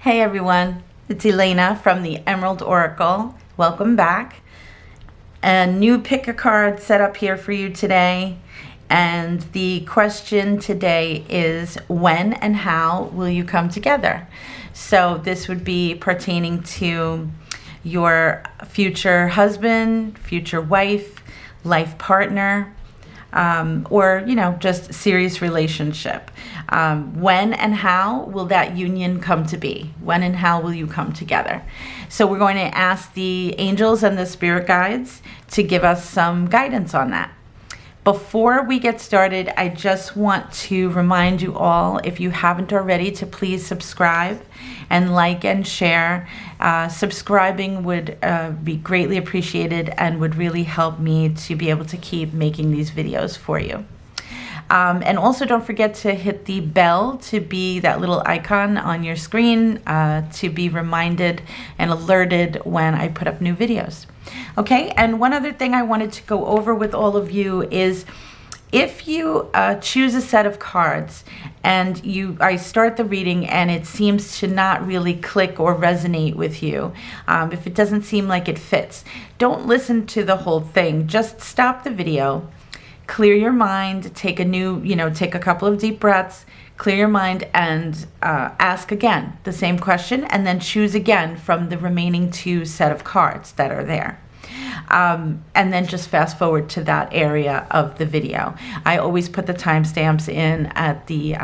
Hey everyone, it's Elena from the Emerald Oracle. Welcome back. A new pick a card set up here for you today. And the question today is, when and how will you come together? So this would be pertaining to your future husband, future wife, life partner, or, just serious relationship. When and how will that union come to be? When and how will you come together? So we're going to ask the angels and the spirit guides to give us some guidance on that. Before we get started, I just want to remind you all, if you haven't already, to please subscribe and like and share. Subscribing would be greatly appreciated and would really help me to be able to keep making these videos for you. And also don't forget to hit the bell to be that little icon on your screen to be reminded and alerted when I put up new videos. Okay, and one other thing I wanted to go over with all of you is, if you choose a set of cards and I start the reading and it seems to not really click or resonate with you, if it doesn't seem like it fits, don't listen to the whole thing. Just stop the video, clear your mind, take a couple of deep breaths, clear your mind, and ask again the same question, and then choose again from the remaining two set of cards that are there. And then just fast forward to that area of the video. I always put the timestamps in at the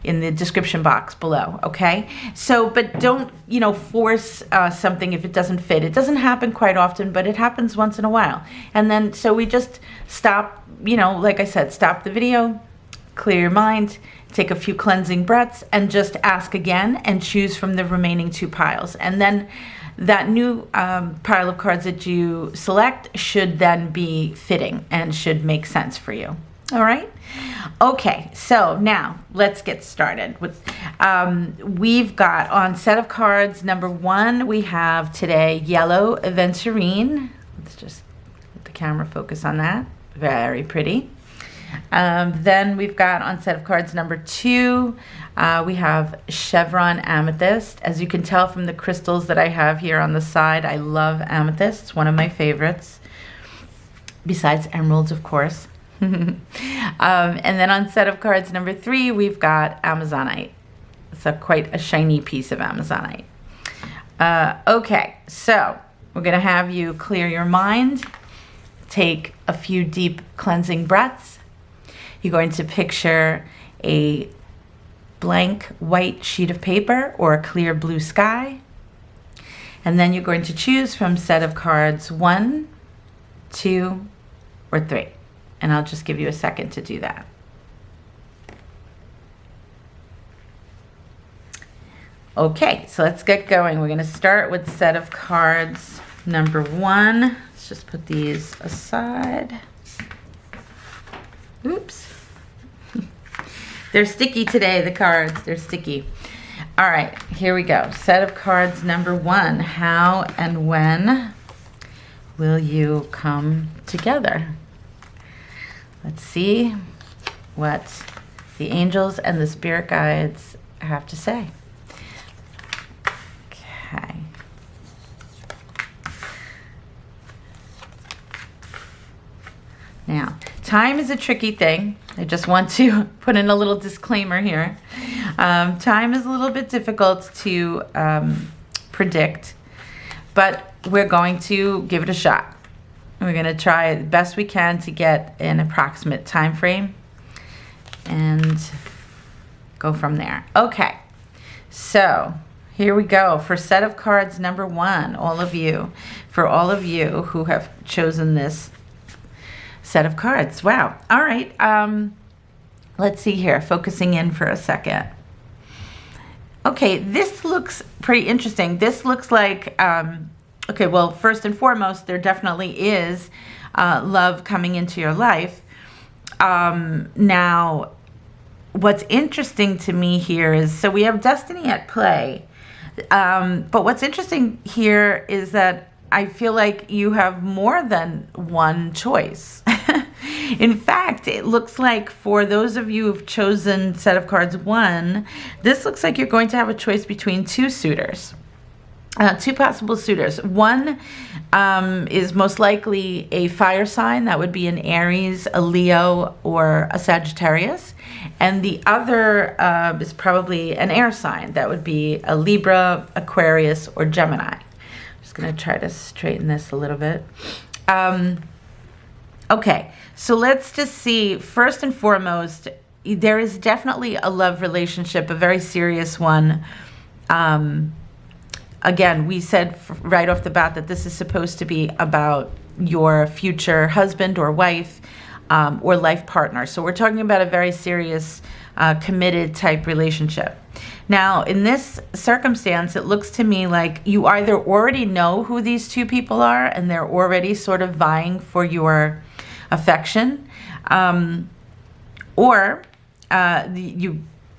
in the description box below. Okay, so but don't force something if it doesn't fit. It doesn't happen quite often, but it happens once in a while. And then so we just stop. Like I said, stop the video, clear your mind, take a few cleansing breaths, and just ask again and choose from the remaining two piles. And then that new pile of cards that you select should then be fitting and should make sense for you. All right? Okay, so now let's get started. We've got on set of cards number 1, we have today yellow aventurine. Let's just let the camera focus on that. Very pretty. Then we've got on set of cards number 2, we have chevron amethyst. As you can tell from the crystals that I have here on the side, I love amethyst. It's one of my favorites, besides emeralds, of course. And then on set of cards number 3, we've got amazonite. It's quite a shiny piece of amazonite. Okay, so we're going to have you clear your mind, take a few deep cleansing breaths. You're going to picture a blank white sheet of paper or a clear blue sky. And then you're going to choose from set of cards 1, 2, or 3. And I'll just give you a second to do that. Okay, so let's get going. We're going to start with set of cards number 1. Let's just put these aside. Oops. They're sticky today, the cards. They're sticky. All right, here we go. Set of cards number 1. How and when will you come together? Let's see what the angels and the spirit guides have to say. Okay. Now, time is a tricky thing. I just want to put in a little disclaimer here. Time is a little bit difficult to predict, but we're going to give it a shot. We're going to try the best we can to get an approximate time frame and go from there. Okay, so here we go for set of cards number 1. For all of you who have chosen this set of cards. Wow. All right. Let's see here. Focusing in for a second. Okay, this looks pretty interesting. This looks like, okay, well, first and foremost, there definitely is love coming into your life. Now, what's interesting to me here is, so we have destiny at play. But what's interesting here is that I feel like you have more than one choice. In fact, it looks like for those of you who've chosen set of cards 1, this looks like you're going to have a choice between two suitors. Two possible suitors. One is most likely a fire sign. That would be an Aries, a Leo, or a Sagittarius. And the other is probably an air sign. That would be a Libra, Aquarius, or Gemini. I'm just going to try to straighten this a little bit. Okay, so let's just see. First and foremost, there is definitely a love relationship, a very serious one. Again, we said right off the bat that this is supposed to be about your future husband or wife or life partner. So we're talking about a very serious, committed type relationship. Now, in this circumstance, it looks to me like you either already know who these two people are and they're already sort of vying for your affection, or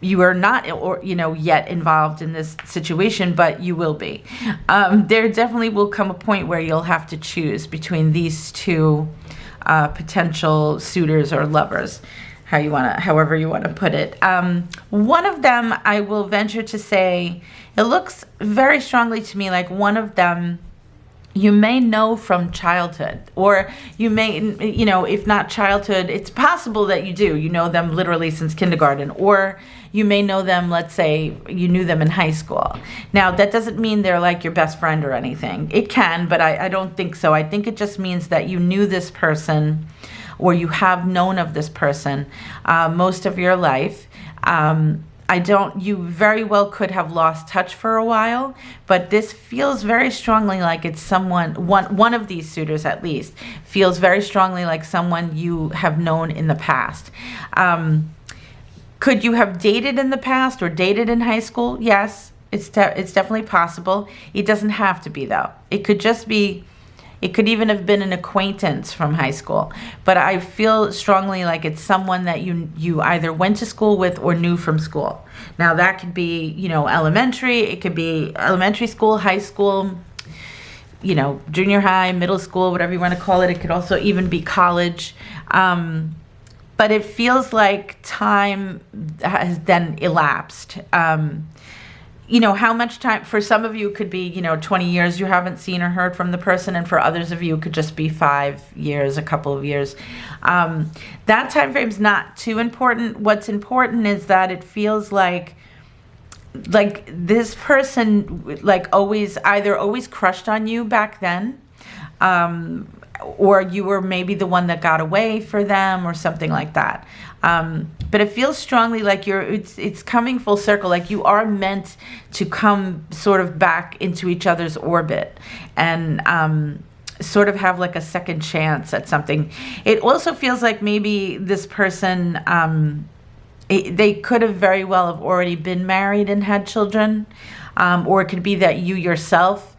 you are not, or yet involved in this situation, but you will be. There definitely will come a point where you'll have to choose between these two potential suitors or lovers, however you want to put it. One of them, I will venture to say, it looks very strongly to me like one of them you may know from childhood, or you may, if not childhood, it's possible that you do. You know them literally since kindergarten, or you may know them, let's say you knew them in high school. Now, that doesn't mean they're like your best friend or anything. It can, but I don't think so. I think it just means that you knew this person, or you have known of this person most of your life. You very well could have lost touch for a while, but this feels very strongly like it's one of these suitors at least, feels very strongly like someone you have known in the past. Could you have dated in the past or dated in high school? Yes, it's definitely possible. It doesn't have to be, though. It could even have been an acquaintance from high school. But I feel strongly like it's someone that you either went to school with or knew from school. Now, that could be, elementary. It could be elementary school, high school, junior high, middle school, whatever you want to call it. It could also even be college. But it feels like time has then elapsed. How much time, for some of you it could be, 20 years you haven't seen or heard from the person, and for others of you it could just be 5 years, a couple of years. That time frame is not too important. What's important is that it feels like this person always crushed on you back then, or you were maybe the one that got away for them or something like that. But it feels strongly like it's coming full circle, like you are meant to come sort of back into each other's orbit and sort of have like a second chance at something. It also feels like maybe this person, they could have very well have already been married and had children, or it could be that you yourself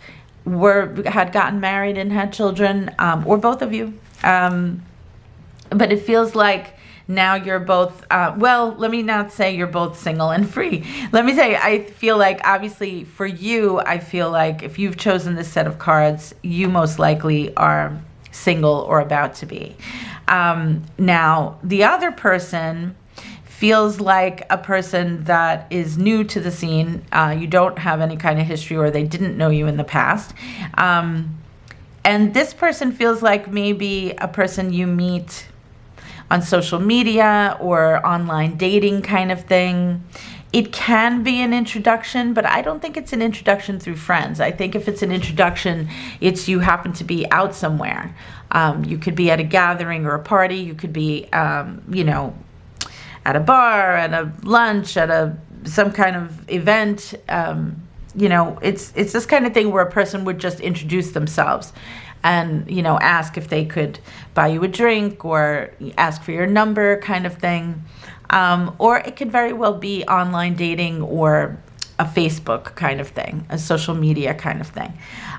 had gotten married and had children, or both of you. But it feels like now you're both, let me not say you're both single and free. Let me say, I feel like, obviously, for you, I feel like if you've chosen this set of cards, you most likely are single or about to be. Now, the other person feels like a person that is new to the scene. You don't have any kind of history, or they didn't know you in the past. And this person feels like maybe a person you meet on social media or online dating kind of thing. It can be an introduction, but I don't think it's an introduction through friends. I think if it's an introduction, it's you happen to be out somewhere. You could be at a gathering or a party. You could be, at a bar, at a lunch, at some kind of event. It's this kind of thing where a person would just introduce themselves and, ask if they could buy you a drink or ask for your number kind of thing. Or it could very well be online dating or a Facebook kind of thing, a social media kind of thing.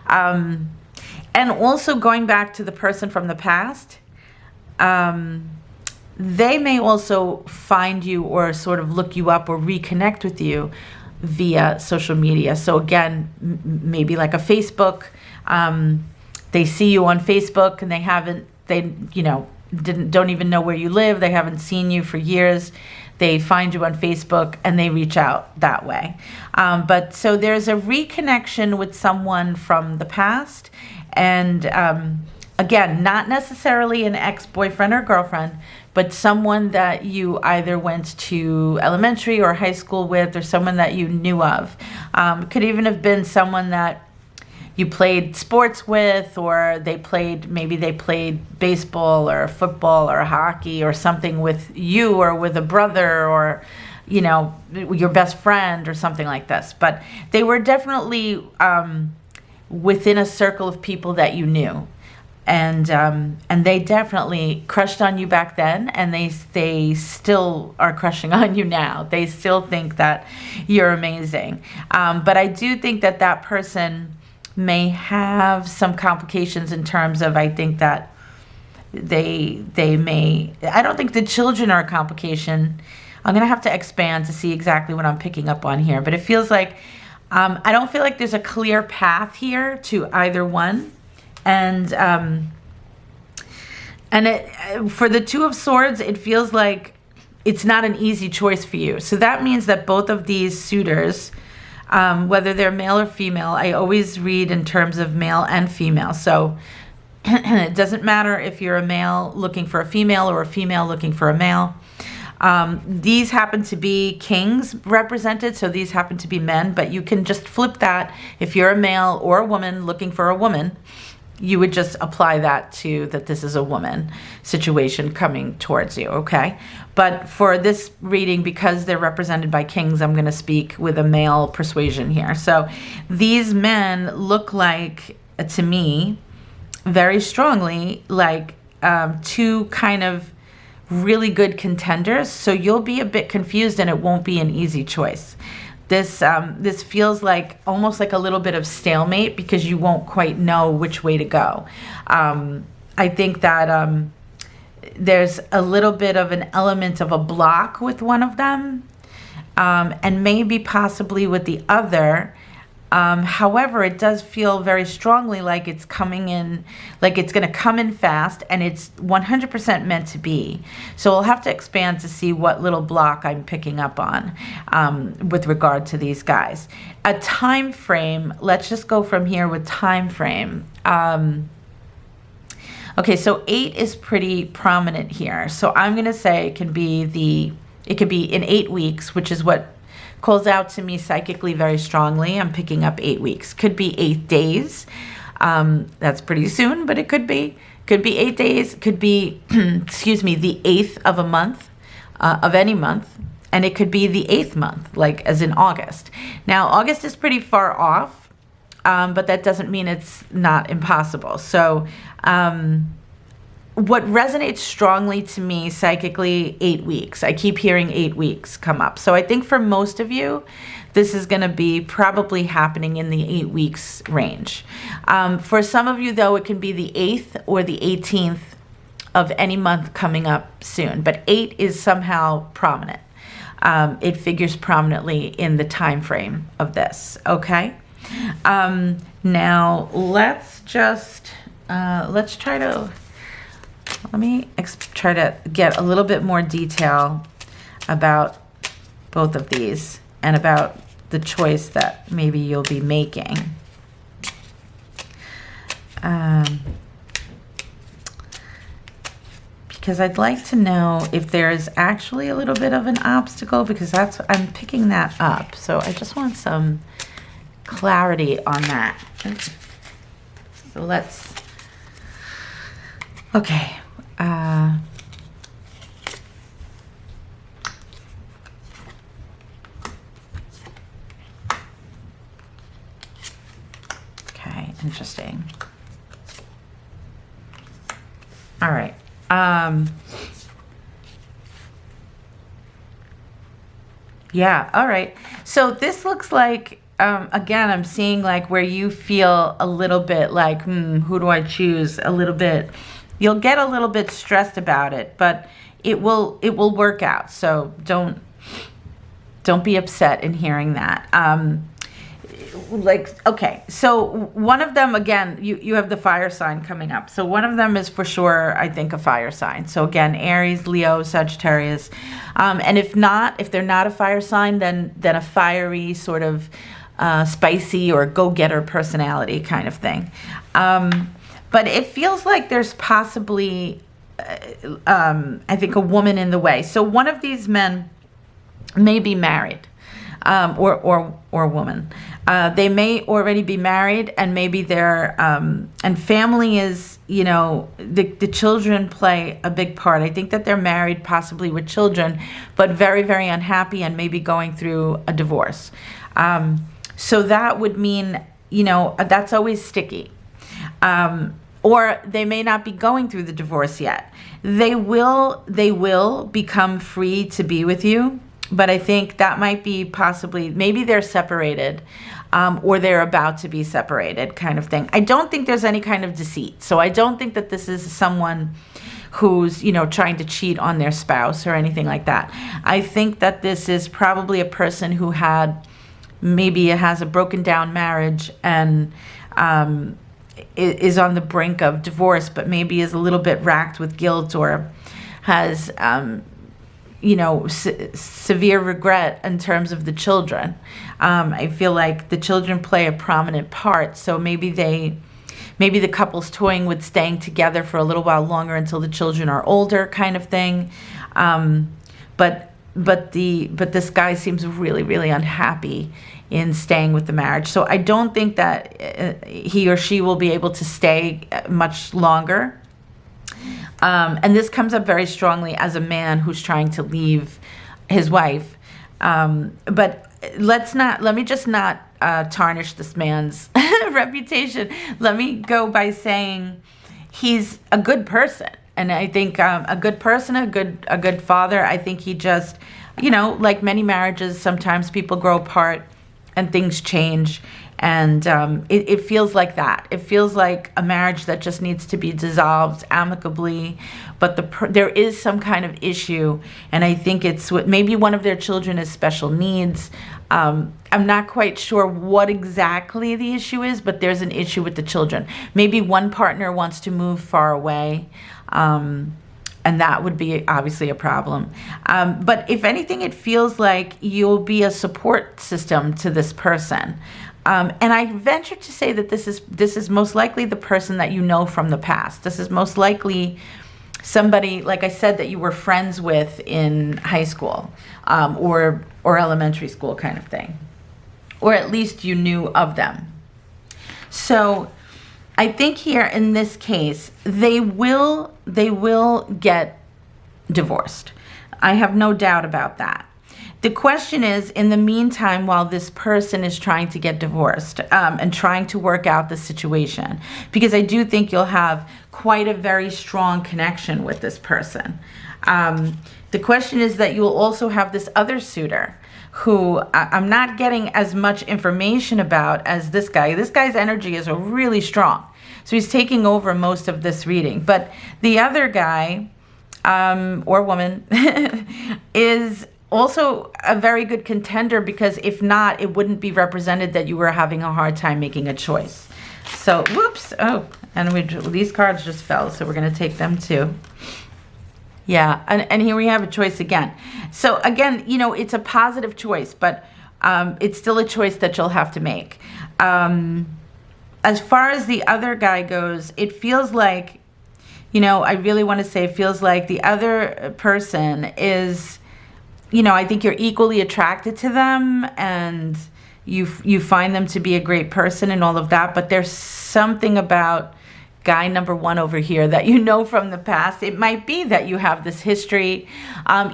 And also going back to the person from the past, they may also find you or sort of look you up or reconnect with you via social media. So again, maybe like a Facebook, they see you on Facebook and don't even know where you live. They haven't seen you for years. They find you on Facebook and they reach out that way. But so there's a reconnection with someone from the past. And again, not necessarily an ex-boyfriend or girlfriend, but someone that you either went to elementary or high school with, or someone that you knew of. Could even have been someone that you played sports with, or maybe they played baseball or football or hockey or something with you, or with a brother, or your best friend or something like this. But they were definitely within a circle of people that you knew. And they definitely crushed on you back then, and they still are crushing on you now. They still think that you're amazing. But I do think that person may have some complications in terms of, I think that I don't think the children are a complication. I'm going to have to expand to see exactly what I'm picking up on here. But it feels like, I don't feel like there's a clear path here to either one. And for the Two of Swords, it feels like it's not an easy choice for you. So that means that both of these suitors, whether they're male or female, I always read in terms of male and female. So it doesn't matter if you're a male looking for a female or a female looking for a male. These happen to be kings represented, so these happen to be men, but you can just flip that. If you're a male or a woman looking for a woman, you would just apply that to that this is a woman situation coming towards you, okay? But for this reading, because they're represented by kings, I'm going to speak with a male persuasion here. So these men look like, to me, very strongly like two kind of really good contenders. So you'll be a bit confused and it won't be an easy choice. This feels like almost like a little bit of stalemate, because you won't quite know which way to go. I think that there's a little bit of an element of a block with one of them, and maybe possibly with the other. However, it does feel very strongly like it's coming in, like it's going to come in fast, and it's 100% meant to be. So we'll have to expand to see what little block I'm picking up on with regard to these guys. A time frame, let's just go from here with time frame. Okay, so 8 is pretty prominent here. So I'm going to say it could be in 8 weeks, which is what calls out to me psychically very strongly. I'm picking up 8 weeks. Could be 8 days. That's pretty soon, but it could be 8 days. Could be, excuse me, the 8th of a month, of any month. And it could be the 8th month, like as in August. Now, August is pretty far off, but that doesn't mean it's not impossible. So what resonates strongly to me psychically, 8 weeks. I keep hearing 8 weeks come up. So I think for most of you, this is going to be probably happening in the 8 weeks range. For some of you, though, it can be the 8th or the 18th of any month coming up soon. But 8 is somehow prominent. It figures prominently in the time frame of this. Okay. Now let's try to get a little bit more detail about both of these and about the choice that maybe you'll be making. Because I'd like to know if there's actually a little bit of an obstacle, because I'm picking that up. So I just want some clarity on that. So let's, okay. Okay, interesting. All right. Yeah, all right. So this looks like, again, I'm seeing like where you feel a little bit like, who do I choose? A little bit. You'll get a little bit stressed about it, but it will work out. So don't be upset in hearing that. like, okay, so one of them, again, you have the fire sign coming up. So one of them is for sure, I think, a fire sign. So again, Aries, Leo, Sagittarius. And if they're not a fire sign, then a fiery sort of spicy or go-getter personality kind of thing. But it feels like there's possibly, I think, a woman in the way. So one of these men may be married, or woman. They may already be married, and maybe they're, and family is, the children play a big part. I think that they're married, possibly with children, but very, very unhappy and maybe going through a divorce. So that would mean, that's always sticky. Or they may not be going through the divorce yet. They will become free to be with you, but I think that might be possibly, maybe they're separated, or they're about to be separated kind of thing. I don't think there's any kind of deceit. So I don't think that this is someone who's, trying to cheat on their spouse or anything like that. I think that this is probably a person who maybe has a broken down marriage and, is on the brink of divorce, but maybe is a little bit racked with guilt, or has, severe regret in terms of the children. I feel like the children play a prominent part. So maybe the couple's toying with staying together for a little while longer until the children are older, kind of thing. But this guy seems really, really unhappy in staying with the marriage. So I don't think that he or she will be able to stay much longer. And this comes up very strongly as a man who's trying to leave his wife. But let me just not tarnish this man's reputation. Let me go by saying he's a good person. And I think a good person, a good father. I think he just, like many marriages, sometimes people grow apart and things change. And it feels like that. It feels like a marriage that just needs to be dissolved amicably. But there is some kind of issue. And I think it's maybe one of their children has special needs. I'm not quite sure what exactly the issue is, but there's an issue with the children. Maybe one partner wants to move far away. And that would be obviously a problem. But if anything, it feels like you'll be a support system to this person. And I venture to say that this is most likely the person that you know from the past. This is most likely somebody, like I said, that you were friends with in high school, or elementary school kind of thing. Or at least you knew of them. So I think here in this case, they will get divorced. I have no doubt about that. The question is, in the meantime, while this person is trying to get divorced, and trying to work out the situation, because I do think you'll have quite a very strong connection with this person. The question is that you'll also have this other suitor who I'm not getting as much information about as this guy. This guy's energy is really strong. So he's taking over most of this reading. But the other guy, or woman, is also a very good contender, because if not, it wouldn't be represented that you were having a hard time making a choice. So, whoops. Oh, and these cards just fell, so we're going to take them too. Yeah, and here we have a choice again. So again, it's a positive choice, but it's still a choice that you'll have to make. As far as the other guy goes, it feels like, I really want to say it feels like the other person is, I think you're equally attracted to them, and you find them to be a great person and all of that, but there's something about guy number one over here that from the past. It might be that you have this history,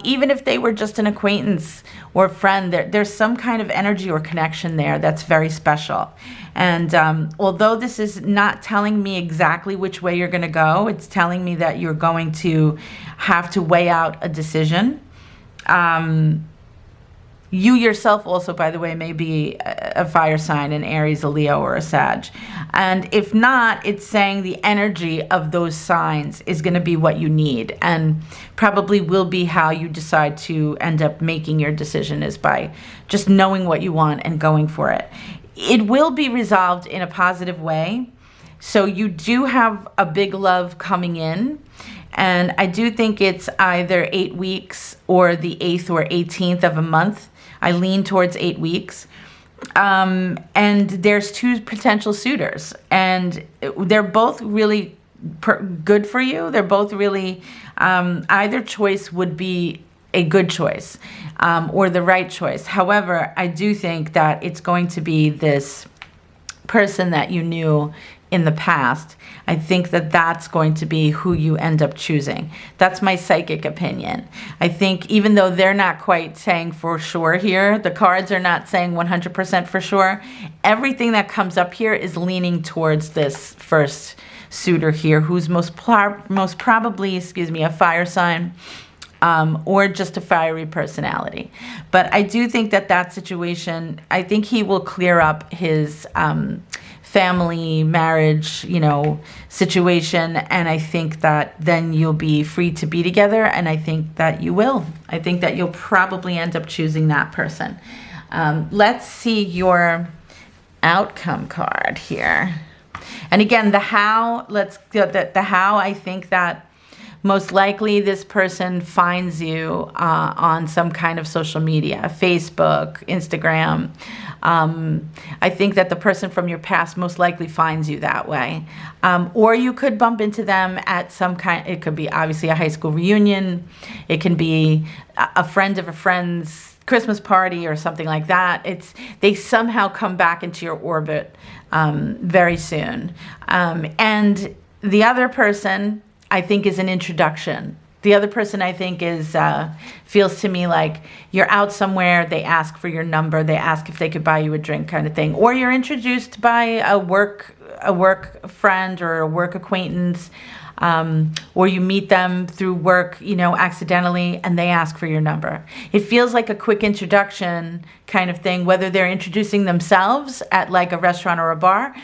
even if they were just an acquaintance or friend, there's some kind of energy or connection there that's very special. And although this is not telling me exactly which way you're going to go, it's telling me that you're going to have to weigh out a decision. You yourself also, by the way, may be a fire sign, an Aries, a Leo, or a Sag. And if not, it's saying the energy of those signs is going to be what you need, and probably will be how you decide to end up making your decision, is by just knowing what you want and going for it. It will be resolved in a positive way. So you do have a big love coming in. And I do think it's either 8 weeks or the 8th or 18th of a month. I lean towards 8 weeks. And there's 2 potential suitors. And they're both really good for you. They're both really, either choice would be a good choice, or the right choice. However, I do think that it's going to be this person that you knew in the past. I think that that's going to be who you end up choosing. That's my psychic opinion. I think even though they're not quite saying for sure here, the cards are not saying 100% for sure, everything that comes up here is leaning towards this first suitor here, who's most probably, a fire sign, or just a fiery personality. But I do think that situation, I think he will clear up his family, marriage, situation. And I think that then you'll be free to be together. And I think that you will. I think that you'll probably end up choosing that person. Let's see your outcome card here. And again, the how, the how, I think that most likely this person finds you on some kind of social media, Facebook, Instagram. I think that the person from your past most likely finds you that way. Or you could bump into them at some kind, it could be obviously a high school reunion. It can be a friend of a friend's Christmas party or something like that. They somehow come back into your orbit very soon. And the other person, I think, is an introduction. The other person, I think, feels to me like you're out somewhere, they ask for your number, they ask if they could buy you a drink, kind of thing. Or you're introduced by a work friend or a work acquaintance, or you meet them through work, accidentally, and they ask for your number. It feels like a quick introduction kind of thing, whether they're introducing themselves at like a restaurant or a bar,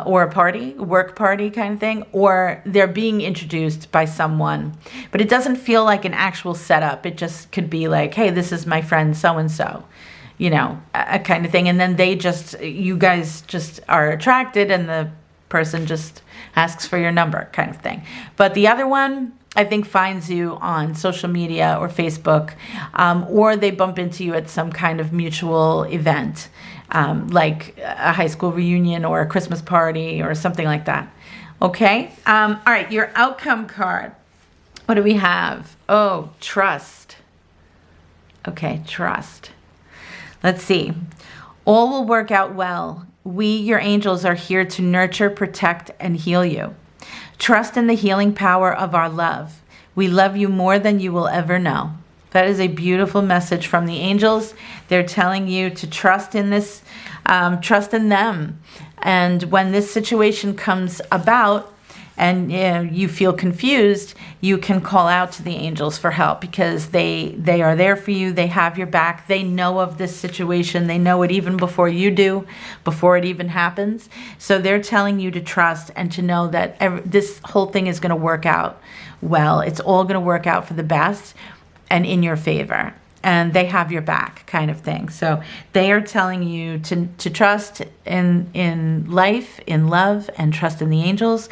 or a party, work party kind of thing, or they're being introduced by someone. But it doesn't feel like an actual setup. It just could be like, hey, this is my friend so-and-so, a kind of thing. And then you guys just are attracted, and the person just asks for your number kind of thing. But the other one, I think, finds you on social media or Facebook, or they bump into you at some kind of mutual event, like a high school reunion or a Christmas party or something like that. Okay? All right, your outcome card. What do we have? Oh, trust. Okay, trust. Let's see. All will work out well. We, your angels, are here to nurture, protect, and heal you. Trust in the healing power of our love. We love you more than you will ever know. That is a beautiful message from the angels. They're telling you to trust in this, trust in them. And when this situation comes about and you feel confused, you can call out to the angels for help, because they are there for you. They have your back. They know of this situation. They know it even before you do, before it even happens. So they're telling you to trust and to know that this whole thing is going to work out well. It's all going to work out for the best and in your favor. And they have your back, kind of thing. So they are telling you to trust in life, in love, and trust in the angels,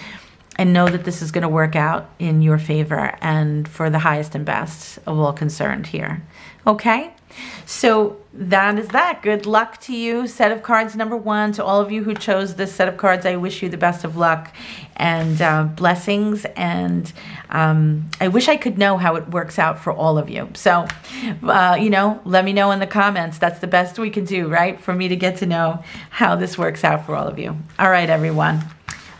and know that this is going to work out in your favor and for the highest and best of all concerned here. Okay? So that is that. Good luck to you. Set of cards number 1. To all of you who chose this set of cards, I wish you the best of luck and blessings. And I wish I could know how it works out for all of you. So, let me know in the comments. That's the best we can do, right? For me to get to know how this works out for all of you. All right, everyone.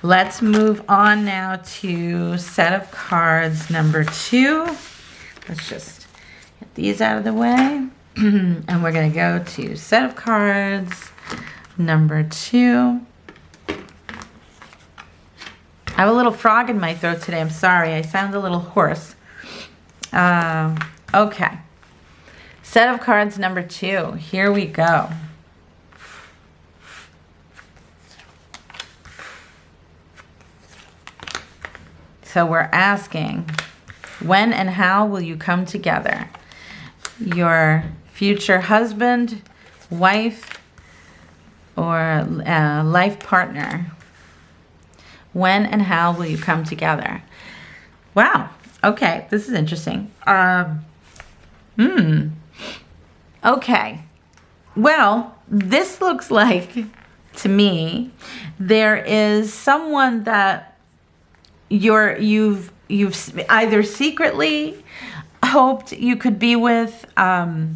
Let's move on now to set of cards number 2. Let's just get these out of the way. And we're going to go to set of cards number 2. I have a little frog in my throat today. I'm sorry. I sound a little hoarse. Okay. Set of cards number 2. Here we go. So we're asking, when and how will you come together? Your future husband, wife, or life partner. When and how will you come together? Wow. Okay, this is interesting. Okay. Well, this looks like, to me, there is someone that you've either secretly hoped you could be with, either,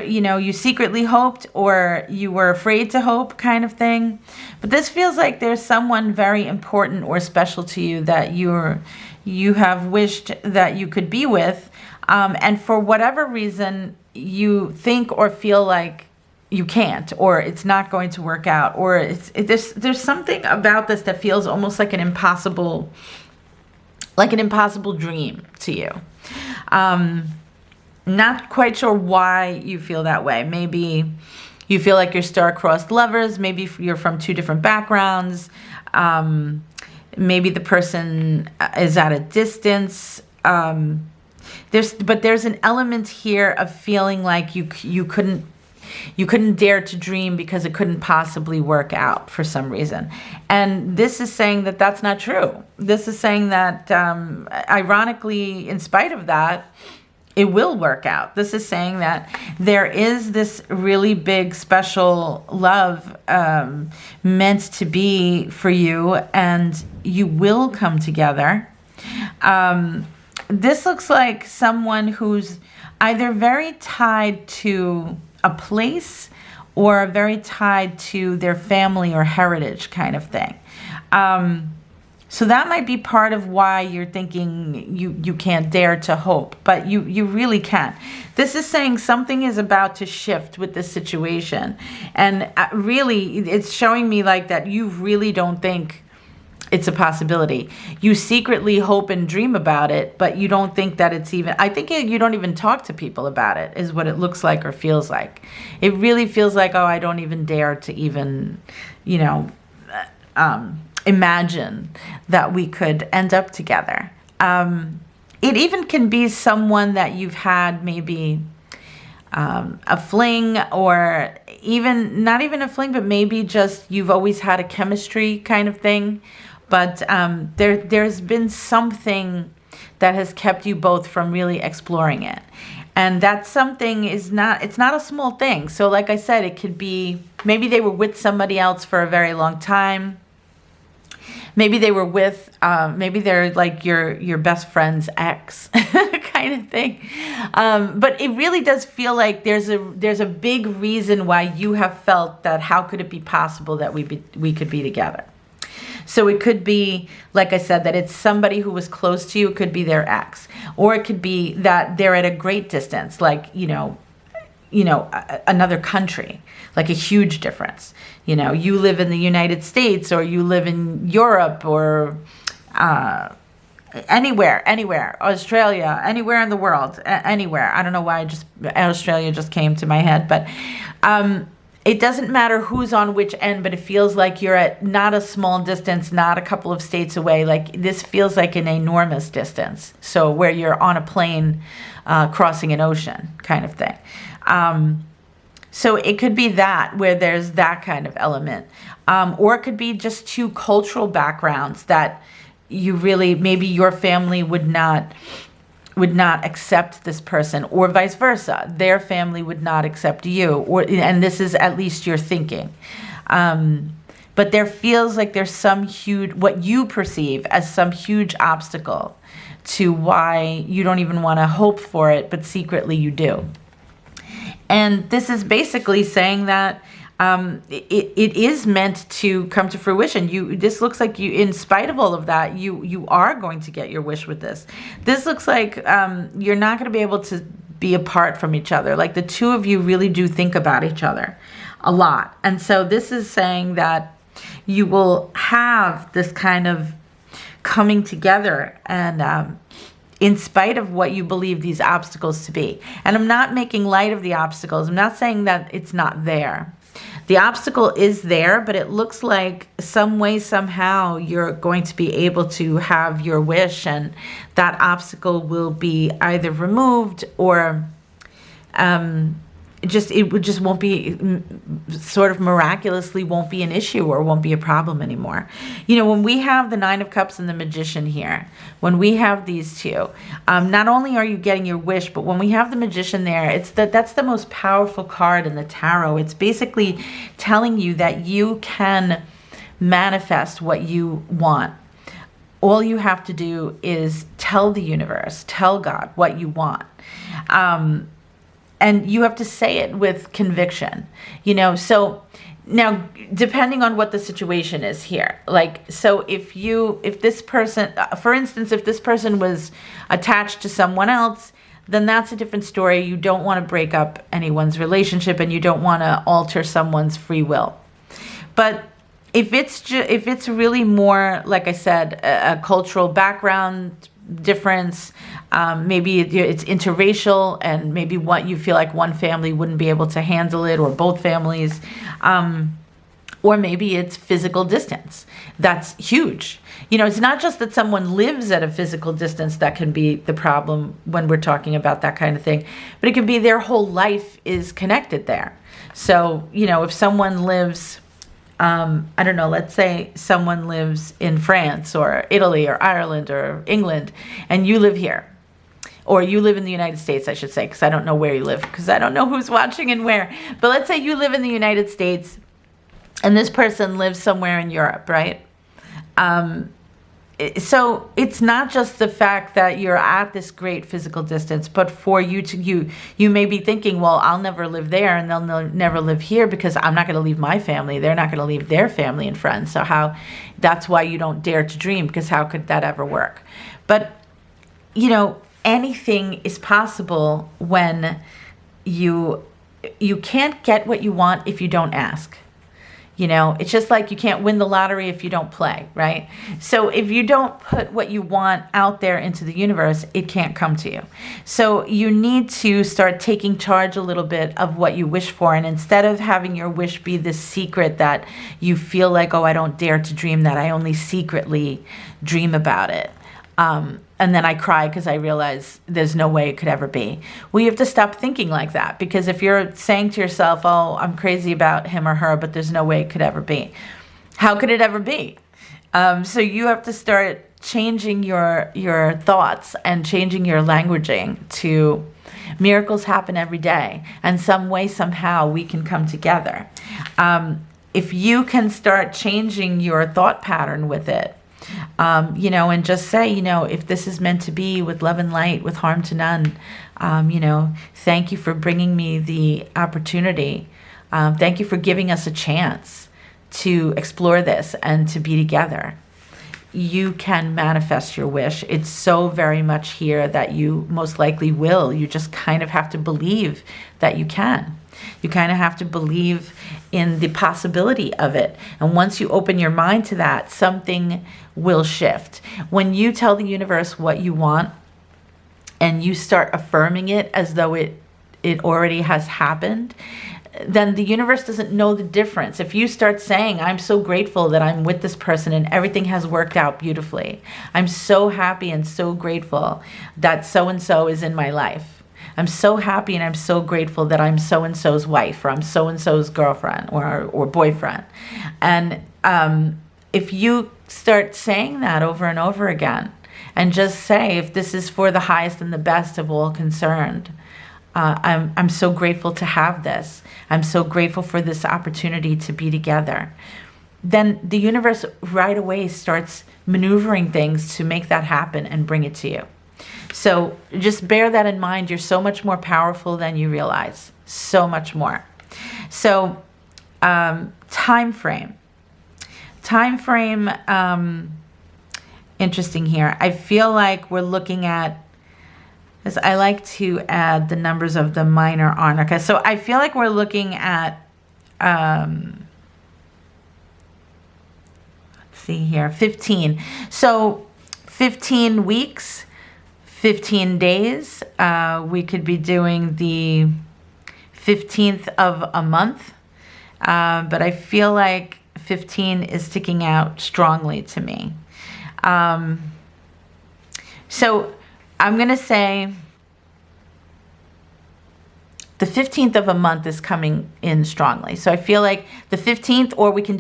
you secretly hoped or you were afraid to hope, kind of thing. But this feels like there's someone very important or special to you that you have wished that you could be with, and for whatever reason you think or feel like you can't, or it's not going to work out, or there's something about this that feels almost like an impossible dream to you. Not quite sure why you feel that way. Maybe you feel like you're star-crossed lovers. Maybe you're from 2 different backgrounds. Maybe the person is at a distance. There's an element here of feeling like you couldn't dare to dream because it couldn't possibly work out for some reason. And this is saying that that's not true. This is saying that, ironically, in spite of that, it will work out. This is saying that there is this really big, special love meant to be for you, and you will come together. This looks like someone who's either very tied to a place or very tied to their family or heritage, kind of thing. So that might be part of why you're thinking you can't dare to hope, but you really can. This is saying something is about to shift with this situation. And really, it's showing me like that you really don't think it's a possibility. You secretly hope and dream about it, but you don't think that it's even, I think you don't even talk to people about it, is what it looks like or feels like. It really feels like, oh, I don't even dare to even, imagine that we could end up together. It even can be someone that you've had maybe a fling, or even not even a fling, but maybe just you've always had a chemistry kind of thing. But there's been something that has kept you both from really exploring it. And that something it's not a small thing. So like I said, it could be, maybe they were with somebody else for a very long time. Maybe they were with, maybe they're like your best friend's ex kind of thing. But it really does feel like there's a big reason why you have felt that how could it be possible that we could be together. So it could be, like I said, that it's somebody who was close to you. It could be their ex. Or it could be that they're at a great distance, like, another country, like a huge difference. You live in the United States, or you live in Europe, or anywhere, Australia, anywhere in the world, anywhere. I don't know why Australia just came to my head, but it doesn't matter who's on which end, but it feels like you're at not a small distance, not a couple of states away. Like this feels like an enormous distance. So where you're on a plane crossing an ocean kind of thing. So it could be that, where there's that kind of element. Or it could be just 2 cultural backgrounds that you really, maybe your family would not accept this person, or vice versa. Their family would not accept you, and this is at least your thinking. But there feels like there's some huge, what you perceive as some huge obstacle to why you don't even want to hope for it, but secretly you do. And this is basically saying that it is meant to come to fruition. This looks like you, in spite of all of that, you are going to get your wish with this. This looks like you're not going to be able to be apart from each other. Like the 2 of you really do think about each other a lot. And so this is saying that you will have this kind of coming together, and in spite of what you believe these obstacles to be. And I'm not making light of the obstacles. I'm not saying that it's not there. The obstacle is there, but it looks like some way, somehow, you're going to be able to have your wish, and that obstacle will be either removed or it just won't be, sort of miraculously won't be an issue or won't be a problem anymore. You know, when we have the Nine of Cups and the Magician here, when we have these two, not only are you getting your wish, but when we have the Magician there, that's the most powerful card in the tarot. It's basically telling you that you can manifest what you want. All you have to do is tell the universe, tell God what you want. And you have to say it with conviction, you know. So now, depending on what the situation is here, like, so if this person, for instance, if this person was attached to someone else, then that's a different story. You don't want to break up anyone's relationship, and you don't want to alter someone's free will. But if it's really more, like I said, a cultural background difference, maybe it's interracial, and maybe what you feel like one family wouldn't be able to handle it, or both families, or maybe it's physical distance. That's huge. You know, it's not just that someone lives at a physical distance that can be the problem when we're talking about that kind of thing, but it can be their whole life is connected there. So, you know, if someone lives, I don't know, let's say someone lives in France or Italy or Ireland or England, and you live here, or you live in the United States, I should say, because I don't know where you live, because I don't know who's watching and where. But let's say you live in the United States, and this person lives somewhere in Europe, right? So it's not just the fact that you're at this great physical distance, but for you may be thinking, well, I'll never live there, and they'll never live here, because I'm not going to leave my family. They're not going to leave their family and friends. So that's why you don't dare to dream, because how could that ever work? But, you know, anything is possible when you can't get what you want if you don't ask. You know, it's just like you can't win the lottery if you don't play, right? So if you don't put what you want out there into the universe, it can't come to you. So you need to start taking charge a little bit of what you wish for. And instead of having your wish be this secret that you feel like, oh, I don't dare to dream that, I only secretly dream about it. And then I cry because I realize there's no way it could ever be. Well, you have to stop thinking like that, because if you're saying to yourself, oh, I'm crazy about him or her, but there's no way it could ever be, how could it ever be? So you have to start changing your thoughts and changing your languaging to miracles happen every day, and some way, somehow we can come together. If you can start changing your thought pattern with it, you know, and just say, you know, if this is meant to be, with love and light, with harm to none, you know, thank you for bringing me the opportunity. Thank you for giving us a chance to explore this and to be together. You can manifest your wish. It's so very much here that you most likely will. You just kind of have to believe that you can. You kind of have to believe in the possibility of it. And once you open your mind to that, something will shift. When you tell the universe what you want and you start affirming it as though it already has happened, then the universe doesn't know the difference. If you start saying, I'm so grateful that I'm with this person and everything has worked out beautifully. I'm so happy and so grateful that so-and-so is in my life. I'm so happy and I'm so grateful that I'm so-and-so's wife, or I'm so-and-so's girlfriend or boyfriend. And if you start saying that over and over again, and just say, if this is for the highest and the best of all concerned, I'm so grateful to have this. I'm so grateful for this opportunity to be together. Then the universe right away starts maneuvering things to make that happen and bring it to you. So just bear that in mind. You're so much more powerful than you realize. So much more. So time frame. Interesting here. I feel like we're looking at, as I like to add the numbers of the minor arcana. So I feel like we're looking at, let's see here, 15. So 15 weeks, 15 days, we could be doing the 15th of a month. But I feel like 15 is sticking out strongly to me. So I'm going to say the 15th of a month is coming in strongly. So I feel like the 15th, or we can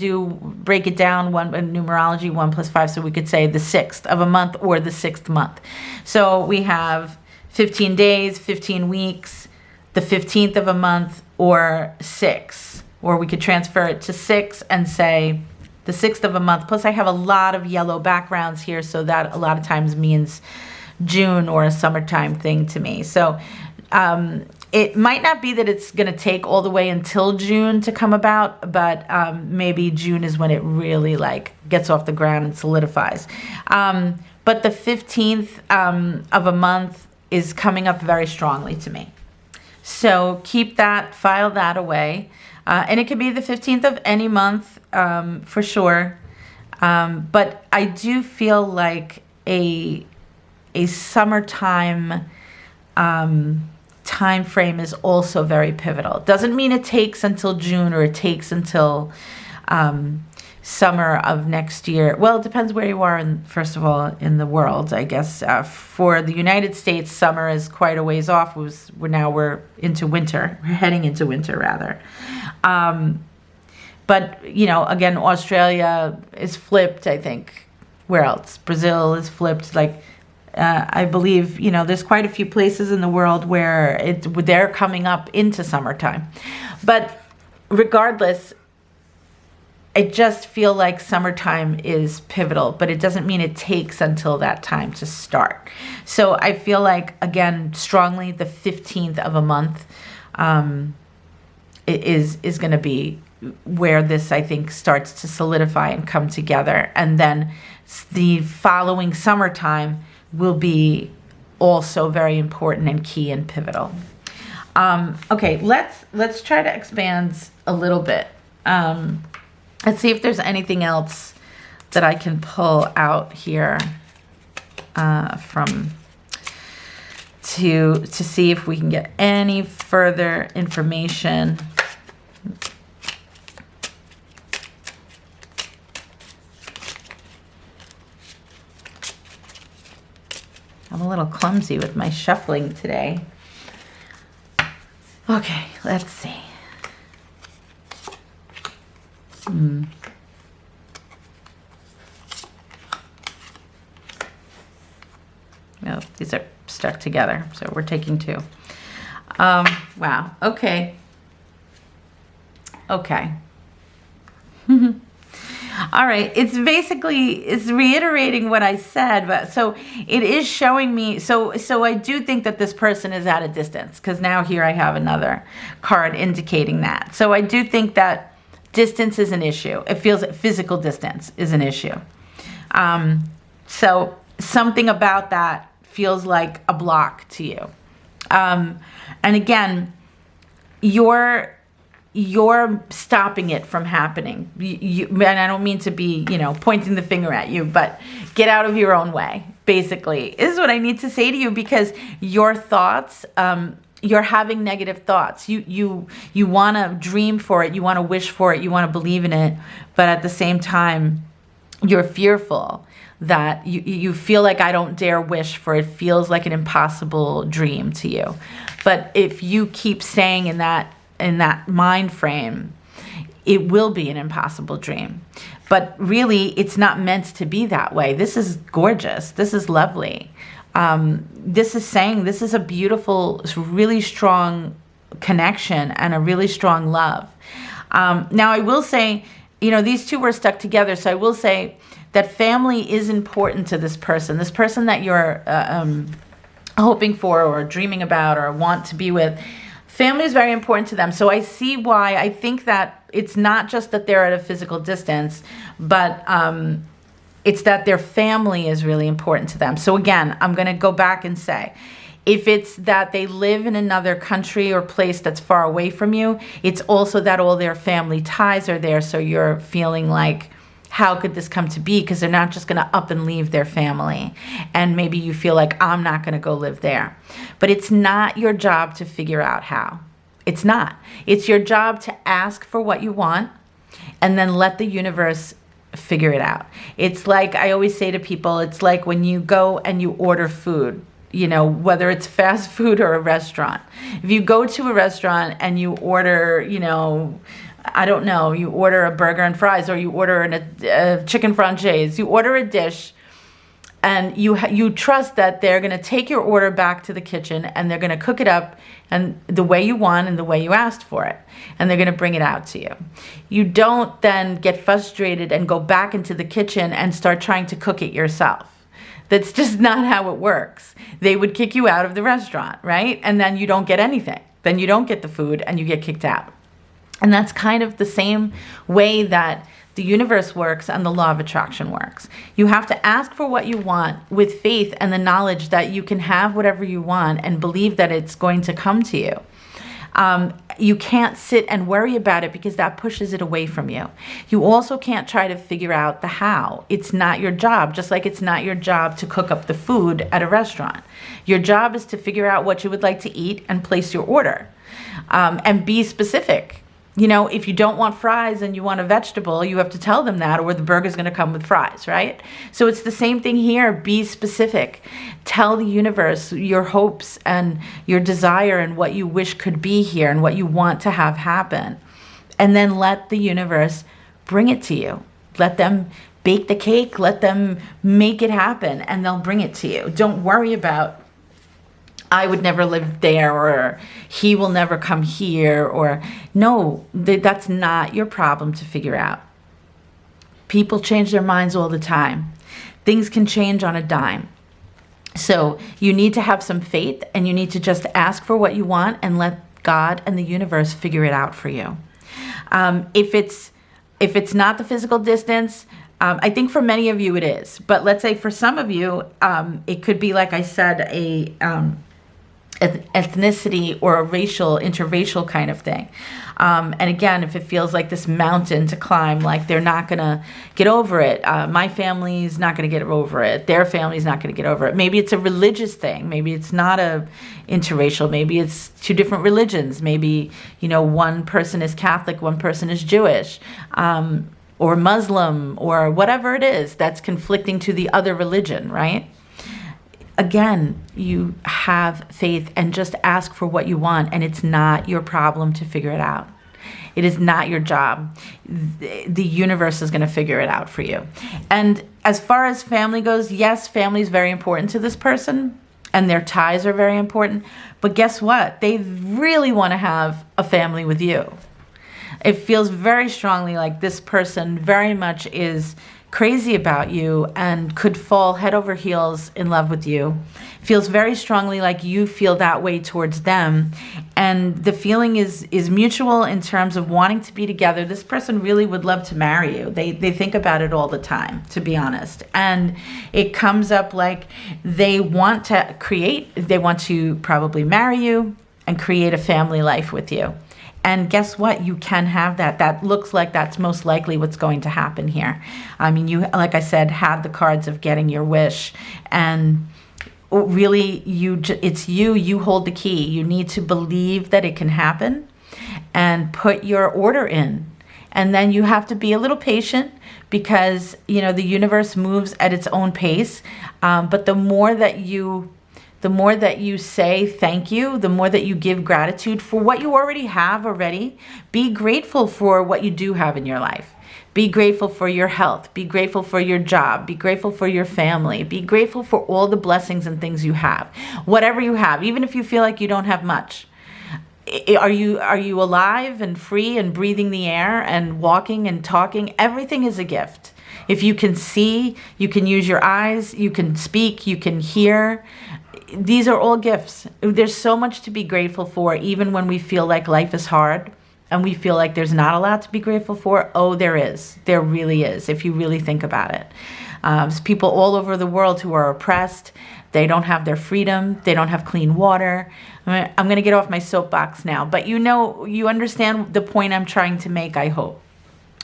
break it down numerology 1 + 5. So we could say the 6th of a month or the 6th month. So we have 15 days, 15 weeks, the 15th of a month, or 6. Or we could transfer it to 6 and say the 6th of a month. Plus I have a lot of yellow backgrounds here, so that a lot of times means June or a summertime thing to me. So it might not be that it's going to take all the way until June to come about, but maybe June is when it really like gets off the ground and solidifies. But the 15th of a month is coming up very strongly to me. So keep that, file that away. And it could be the 15th of any month for sure. But I do feel like a summertime time frame is also very pivotal. Doesn't mean it takes until June or it takes until summer of next year. Well, it depends where you are, first of all, in the world, I guess. For the United States, summer is quite a ways off. We're into winter. We're heading into winter, rather. But, you know, again, Australia is flipped, I think. Where else? Brazil is flipped. Like, I believe, you know, there's quite a few places in the world where they're coming up into summertime. But regardless, I just feel like summertime is pivotal, but it doesn't mean it takes until that time to start. So I feel like, again, strongly the 15th of a month is going to be where this, I think, starts to solidify and come together. And then the following summertime will be also very important and key and pivotal. Okay, let's try to expand a little bit. Let's see if there's anything else that I can pull out here to see if we can get any further information. I'm a little clumsy with my shuffling today. Okay, let's see. No, these are stuck together, so we're taking two. Wow, okay. Okay. All right, it's reiterating what I said, but so it is showing me, so I do think that this person is at a distance, because now here I have another card indicating that. So I do think that distance is an issue. It feels that physical distance is an issue. So something about that feels like a block to you. And again, you're stopping it from happening. And I don't mean to be, pointing the finger at you, but get out of your own way, basically, is what I need to say to you, because your thoughts, you're having negative thoughts. You want to dream for it. You want to wish for it. You want to believe in it. But at the same time, you're fearful that you feel like, I don't dare wish for it. Feels like an impossible dream to you. But if you keep staying in that mind frame, it will be an impossible dream. But really, it's not meant to be that way. This is gorgeous. This is lovely. This is saying this is a beautiful, really strong connection and a really strong love. Now, I will say, these two were stuck together. So I will say that family is important to this person that you're hoping for or dreaming about or want to be with. Family is very important to them. So I see why. I think that it's not just that they're at a physical distance, but it's that their family is really important to them. So again, I'm going to go back and say, if it's that they live in another country or place that's far away from you, it's also that all their family ties are there. So you're feeling like how could this come to be? Because they're not just going to up and leave their family. And maybe you feel like, I'm not going to go live there. But it's not your job to figure out how. It's not. It's your job to ask for what you want and then let the universe figure it out. It's like, I always say to people, it's like when you go and you order food, whether it's fast food or a restaurant. If you go to a restaurant and you order, I don't know, you order a burger and fries, or you order a chicken franchise, you order a dish, and you trust that they're going to take your order back to the kitchen and they're going to cook it up and the way you want and the way you asked for it, and they're going to bring it out to you. You don't then get frustrated and go back into the kitchen and start trying to cook it yourself. That's just not how it works. They would kick you out of the restaurant, right? And then you don't get anything. Then you don't get the food and you get kicked out. And that's kind of the same way that the universe works and the law of attraction works. You have to ask for what you want with faith and the knowledge that you can have whatever you want and believe that it's going to come to you. You can't sit and worry about it because that pushes it away from you. You also can't try to figure out the how. It's not your job, just like it's not your job to cook up the food at a restaurant. Your job is to figure out what you would like to eat and place your order, and be specific. If you don't want fries and you want a vegetable, you have to tell them that, or the burger's going to come with fries, right? So it's the same thing here. Be specific. Tell the universe your hopes and your desire and what you wish could be here and what you want to have happen. And then let the universe bring it to you. Let them bake the cake. Let them make it happen, and they'll bring it to you. Don't worry about, I would never live there, or he will never come here, or no, that's not your problem to figure out. People change their minds all the time. Things can change on a dime. So you need to have some faith, and you need to just ask for what you want and let God and the universe figure it out for you. If it's not the physical distance, I think for many of you it is. But let's say for some of you, it could be, like I said, ethnicity or a interracial kind of thing. And again, if it feels like this mountain to climb, like they're not going to get over it. My family's not going to get over it. Their family's not going to get over it. Maybe it's a religious thing. Maybe it's not a interracial. Maybe it's two different religions. Maybe, one person is Catholic, one person is Jewish, or Muslim, or whatever it is that's conflicting to the other religion, right? Again, you have faith and just ask for what you want, and it's not your problem to figure it out. It is not your job. The universe is going to figure it out for you. And as far as family goes, yes, family is very important to this person, and their ties are very important. But guess what? They really want to have a family with you. It feels very strongly like this person very much is crazy about you and could fall head over heels in love with you. Feels very strongly like you feel that way towards them. And the feeling is mutual in terms of wanting to be together. This person really would love to marry you. They think about it all the time, to be honest. And it comes up like they want to probably marry you and create a family life with you. And guess what? You can have that. That looks like that's most likely what's going to happen here. I mean, you, like I said, have the cards of getting your wish. And really, it's you. You hold the key. You need to believe that it can happen and put your order in. And then you have to be a little patient because, the universe moves at its own pace. But the more that you say thank you, the more that you give gratitude for what you already have already. Be grateful for what you do have in your life. Be grateful for your health. Be grateful for your job. Be grateful for your family. Be grateful for all the blessings and things you have. Whatever you have, even if you feel like you don't have much. Are you alive and free and breathing the air and walking and talking? Everything is a gift. If you can see, you can use your eyes, you can speak, you can hear. These are all gifts. There's so much to be grateful for, even when we feel like life is hard and we feel like there's not a lot to be grateful for. Oh, there is. There really is, if you really think about it. There's people all over the world who are oppressed. They don't have their freedom. They don't have clean water. I'm going to get off my soapbox now, but you understand the point I'm trying to make, I hope.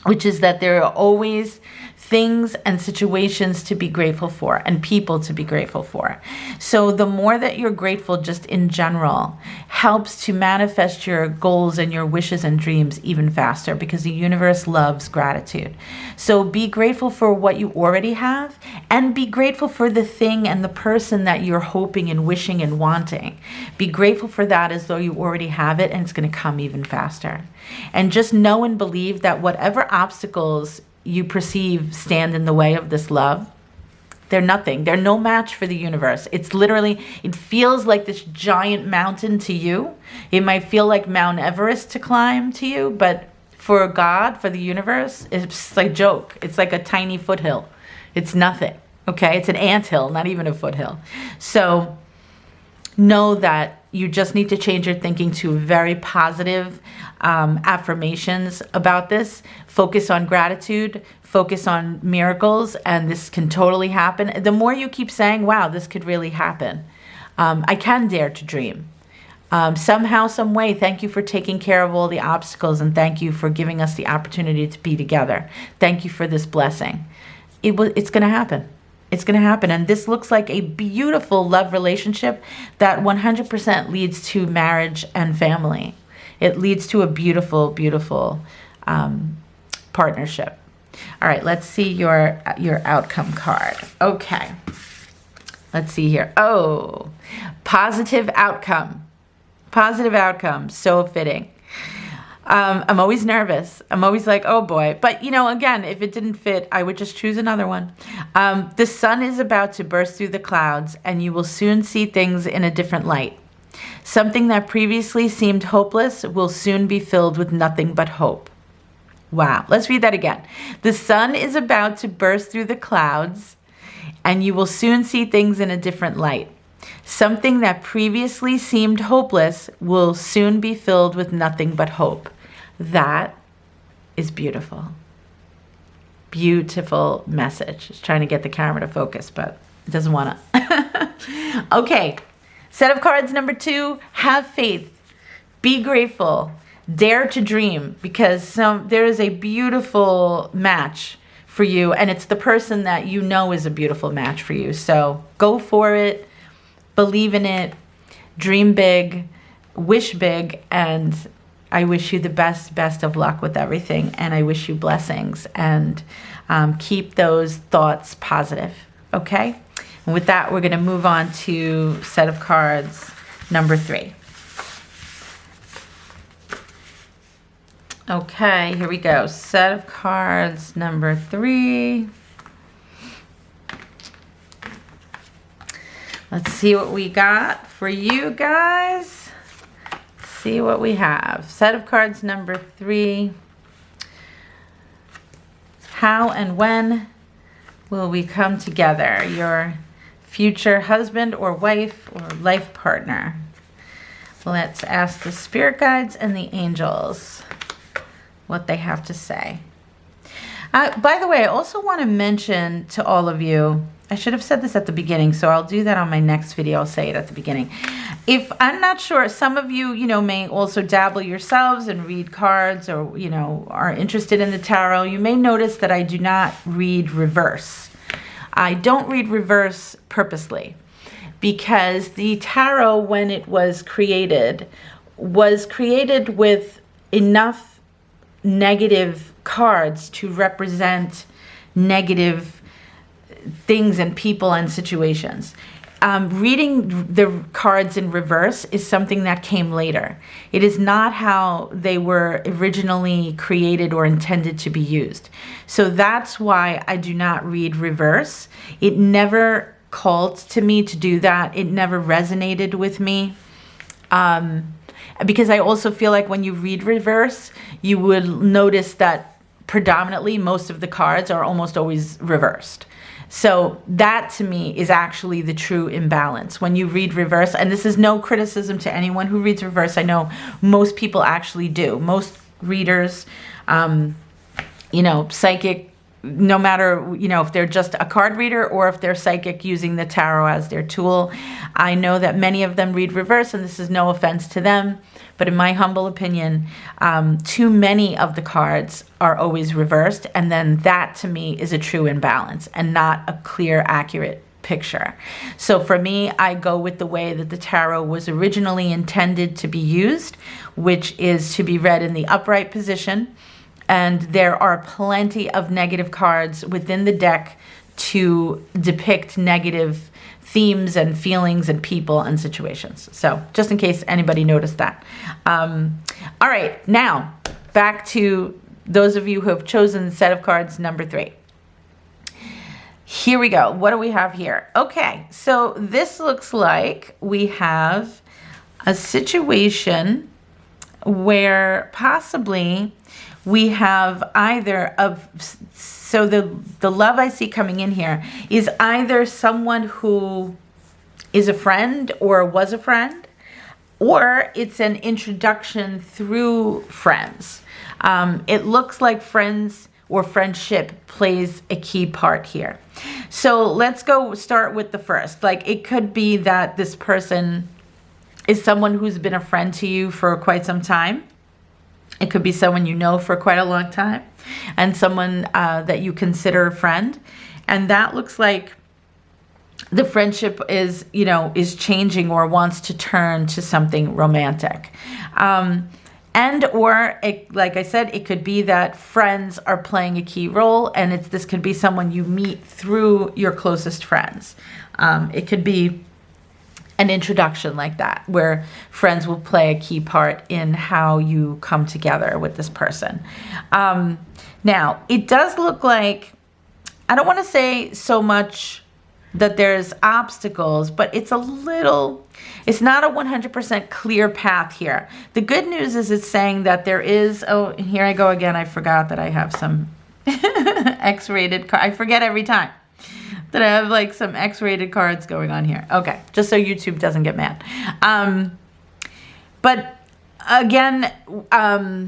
which is that there are always things and situations to be grateful for and people to be grateful for. So the more that you're grateful just in general helps to manifest your goals and your wishes and dreams even faster, because the universe loves gratitude. So be grateful for what you already have, and be grateful for the thing and the person that you're hoping and wishing and wanting. Be grateful for that as though you already have it, and it's going to come even faster. And just know and believe that whatever obstacles you perceive stand in the way of this love, they're nothing. They're no match for the universe. It's literally, it feels like this giant mountain to you. It might feel like Mount Everest to climb to you, but for God, for the universe, it's like a joke. It's like a tiny foothill. It's nothing, okay? It's an anthill, not even a foothill. So know that you just need to change your thinking to very positive affirmations about this. Focus on gratitude, focus on miracles, and this can totally happen. The more you keep saying, wow, this could really happen. I can dare to dream. Somehow, some way, thank you for taking care of all the obstacles, and thank you for giving us the opportunity to be together. Thank you for this blessing. It's going to happen. It's going to happen. And this looks like a beautiful love relationship that 100% leads to marriage and family. It leads to a beautiful, beautiful partnership. All right, let's see your outcome card. Okay. Let's see here. Oh, positive outcome. Positive outcome. So fitting. I'm always nervous. I'm always like, oh boy. But again, if it didn't fit, I would just choose another one. The sun is about to burst through the clouds, and you will soon see things in a different light. Something that previously seemed hopeless will soon be filled with nothing but hope. Wow. Let's read that again. The sun is about to burst through the clouds, and you will soon see things in a different light. Something that previously seemed hopeless will soon be filled with nothing but hope. That is beautiful. Beautiful message. Just trying to get the camera to focus, but it doesn't want to. Okay. Set of cards number 2, have faith. Be grateful. Dare to dream, because there is a beautiful match for you, and it's the person that you know is a beautiful match for you. So go for it. Believe in it. Dream big. Wish big. And I wish you the best of luck with everything. And I wish you blessings. And keep those thoughts positive. Okay? And with that, we're going to move on to set of cards number 3. Okay, here we go. Set of cards number 3. Let's see what we got for you guys. Let's see what we have. Set of cards number 3. How and when will we come together? Your future husband or wife or life partner. Let's ask the spirit guides and the angels what they have to say. By the way, I also want to mention to all of you, I should have said this at the beginning, so I'll do that on my next video. I'll say it at the beginning. If I'm not sure, some of you, may also dabble yourselves and read cards, or, are interested in the tarot. You may notice that I do not read reverse. I don't read reverse purposely, because the tarot, when it was created with enough negative cards to represent negative things and people and situations. Reading the cards in reverse is something that came later. It is not how they were originally created or intended to be used. So that's why I do not read reverse. It never called to me to do that. It never resonated with me. Because I also feel like when you read reverse, you would notice that predominantly most of the cards are almost always reversed. So that to me is actually the true imbalance. When you read reverse, and this is no criticism to anyone who reads reverse, I know most people actually do. Most readers, psychic no matter, if they're just a card reader or if they're psychic using the tarot as their tool. I know that many of them read reverse, and this is no offense to them, but in my humble opinion, too many of the cards are always reversed, and then that to me is a true imbalance and not a clear, accurate picture. So for me, I go with the way that the tarot was originally intended to be used, which is to be read in the upright position. And there are plenty of negative cards within the deck to depict negative themes and feelings and people and situations. So just in case anybody noticed that. All right, now back to those of you who have chosen set of cards number 3. Here we go. What do we have here? Okay, so this looks like we have a situation where possibly we have so the love I see coming in here is either someone who is a friend or was a friend, or it's an introduction through friends. It looks like friends or friendship plays a key part here. So let's go start with the first. Like, it could be that this person is someone who's been a friend to you for quite some time. It could be someone you know for quite a long time, and someone that you consider a friend. And that looks like the friendship is changing or wants to turn to something romantic. Like I said, it could be that friends are playing a key role, and this could be someone you meet through your closest friends. It could be an introduction like that, where friends will play a key part in how you come together with this person. Now, it does look like, I don't want to say so much that there's obstacles, but it's not a 100% clear path here. The good news is it's saying that there is, here I go again, I forgot that I have some X-rated I forget every time that I have like some X-rated cards going on here. Okay, just so YouTube doesn't get mad. But again, I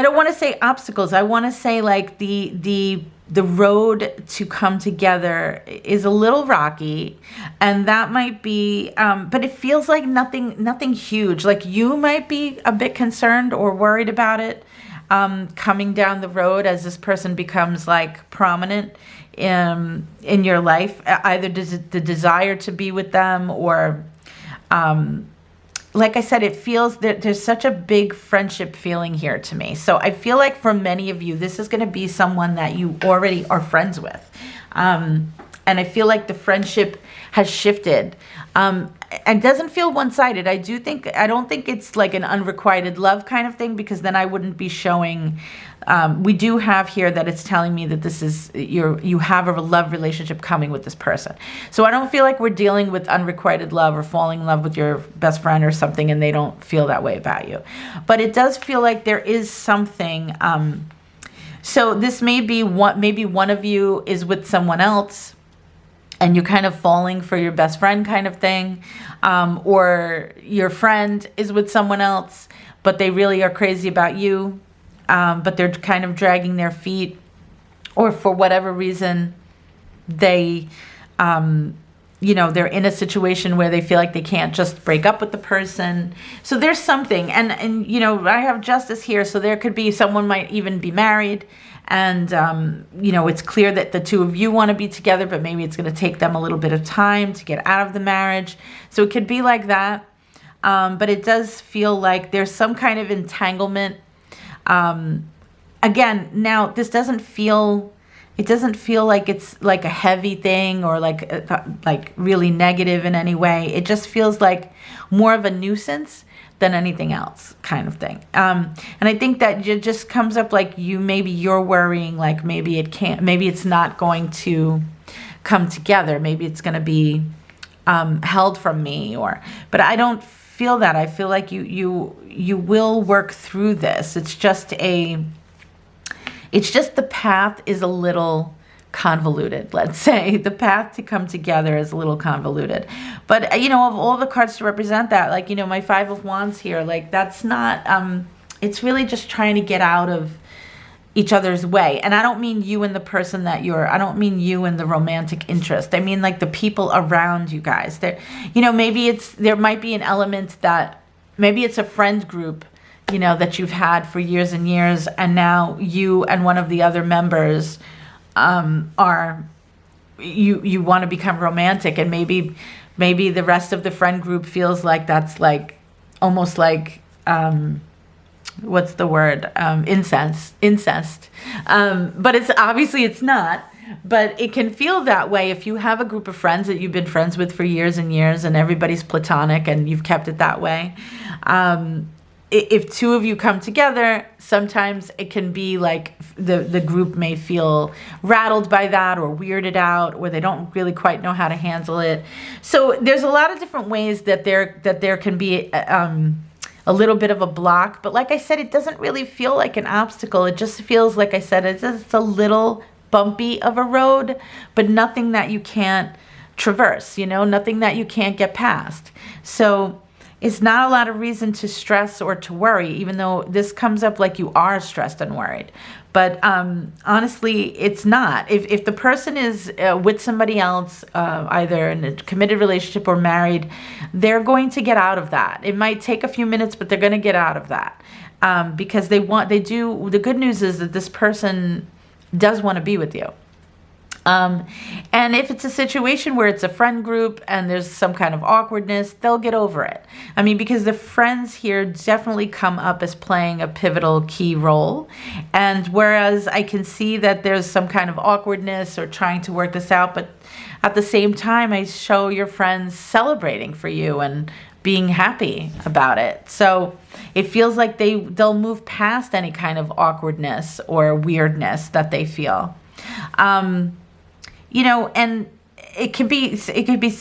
don't want to say obstacles. I want to say like the road to come together is a little rocky, and that might be, but it feels like nothing huge. Like, you might be a bit concerned or worried about it coming down the road as this person becomes like prominent in your life, either the desire to be with them or, like I said, it feels that there's such a big friendship feeling here to me. So I feel like for many of you, this is going to be someone that you already are friends with. And I feel like the friendship has shifted. It doesn't feel one-sided. I don't think it's like an unrequited love kind of thing, because then I wouldn't be showing. We do have here that it's telling me that this is you have a love relationship coming with this person. So I don't feel like we're dealing with unrequited love or falling in love with your best friend or something, and they don't feel that way about you. But it does feel like there is something. So this may be maybe one of you is with someone else, and you're kind of falling for your best friend kind of thing, or your friend is with someone else, but they really are crazy about you, but they're kind of dragging their feet, or for whatever reason, they're in a situation where they feel like they can't just break up with the person. So there's something, and I have justice here, so there could be someone might even be married, and it's clear that the two of you want to be together, but maybe it's going to take them a little bit of time to get out of the marriage. So it could be like that, but it does feel like there's some kind of entanglement. Again, now this doesn't feel like it's like a heavy thing or like really negative in any way. It just feels like more of a nuisance than anything else kind of thing. And I think that it just comes up like you're worrying, like maybe it's not going to come together. Maybe it's going to be held from me, but I don't feel that. I feel like you will work through this. It's just the path is a little convoluted. Let's say the path to come together is a little convoluted, but of all the cards to represent that, like my Five of Wands here, like that's not, it's really just trying to get out of each other's way. And I don't mean you and the person that I don't mean you and the romantic interest. I mean like the people around you guys. There, maybe there might be an element that maybe it's a friend group, that you've had for years and years, and now you and one of the other members you want to become romantic, and maybe the rest of the friend group feels like that's like almost like what's the word, incest, but it's obviously it's not, but it can feel that way if you have a group of friends that you've been friends with for years and years, and everybody's platonic and you've kept it that way. If two of you come together, sometimes it can be like the group may feel rattled by that or weirded out, or they don't really quite know how to handle it. So there's a lot of different ways that there can be a little bit of a block. But like I said, it doesn't really feel like an obstacle. It just feels, like I said, it's just a little bumpy of a road, but nothing that you can't traverse, nothing that you can't get past. So it's not a lot of reason to stress or to worry, even though this comes up like you are stressed and worried. But honestly, it's not. If the person is with somebody else, either in a committed relationship or married, they're going to get out of that. It might take a few minutes, but they're going to get out of that because they do. The good news is that this person does want to be with you. And if it's a situation where it's a friend group and there's some kind of awkwardness, they'll get over it. I mean, because the friends here definitely come up as playing a pivotal key role. And whereas I can see that there's some kind of awkwardness or trying to work this out, but at the same time, I show your friends celebrating for you and being happy about it. So it feels like they'll move past any kind of awkwardness or weirdness that they feel. And it could be,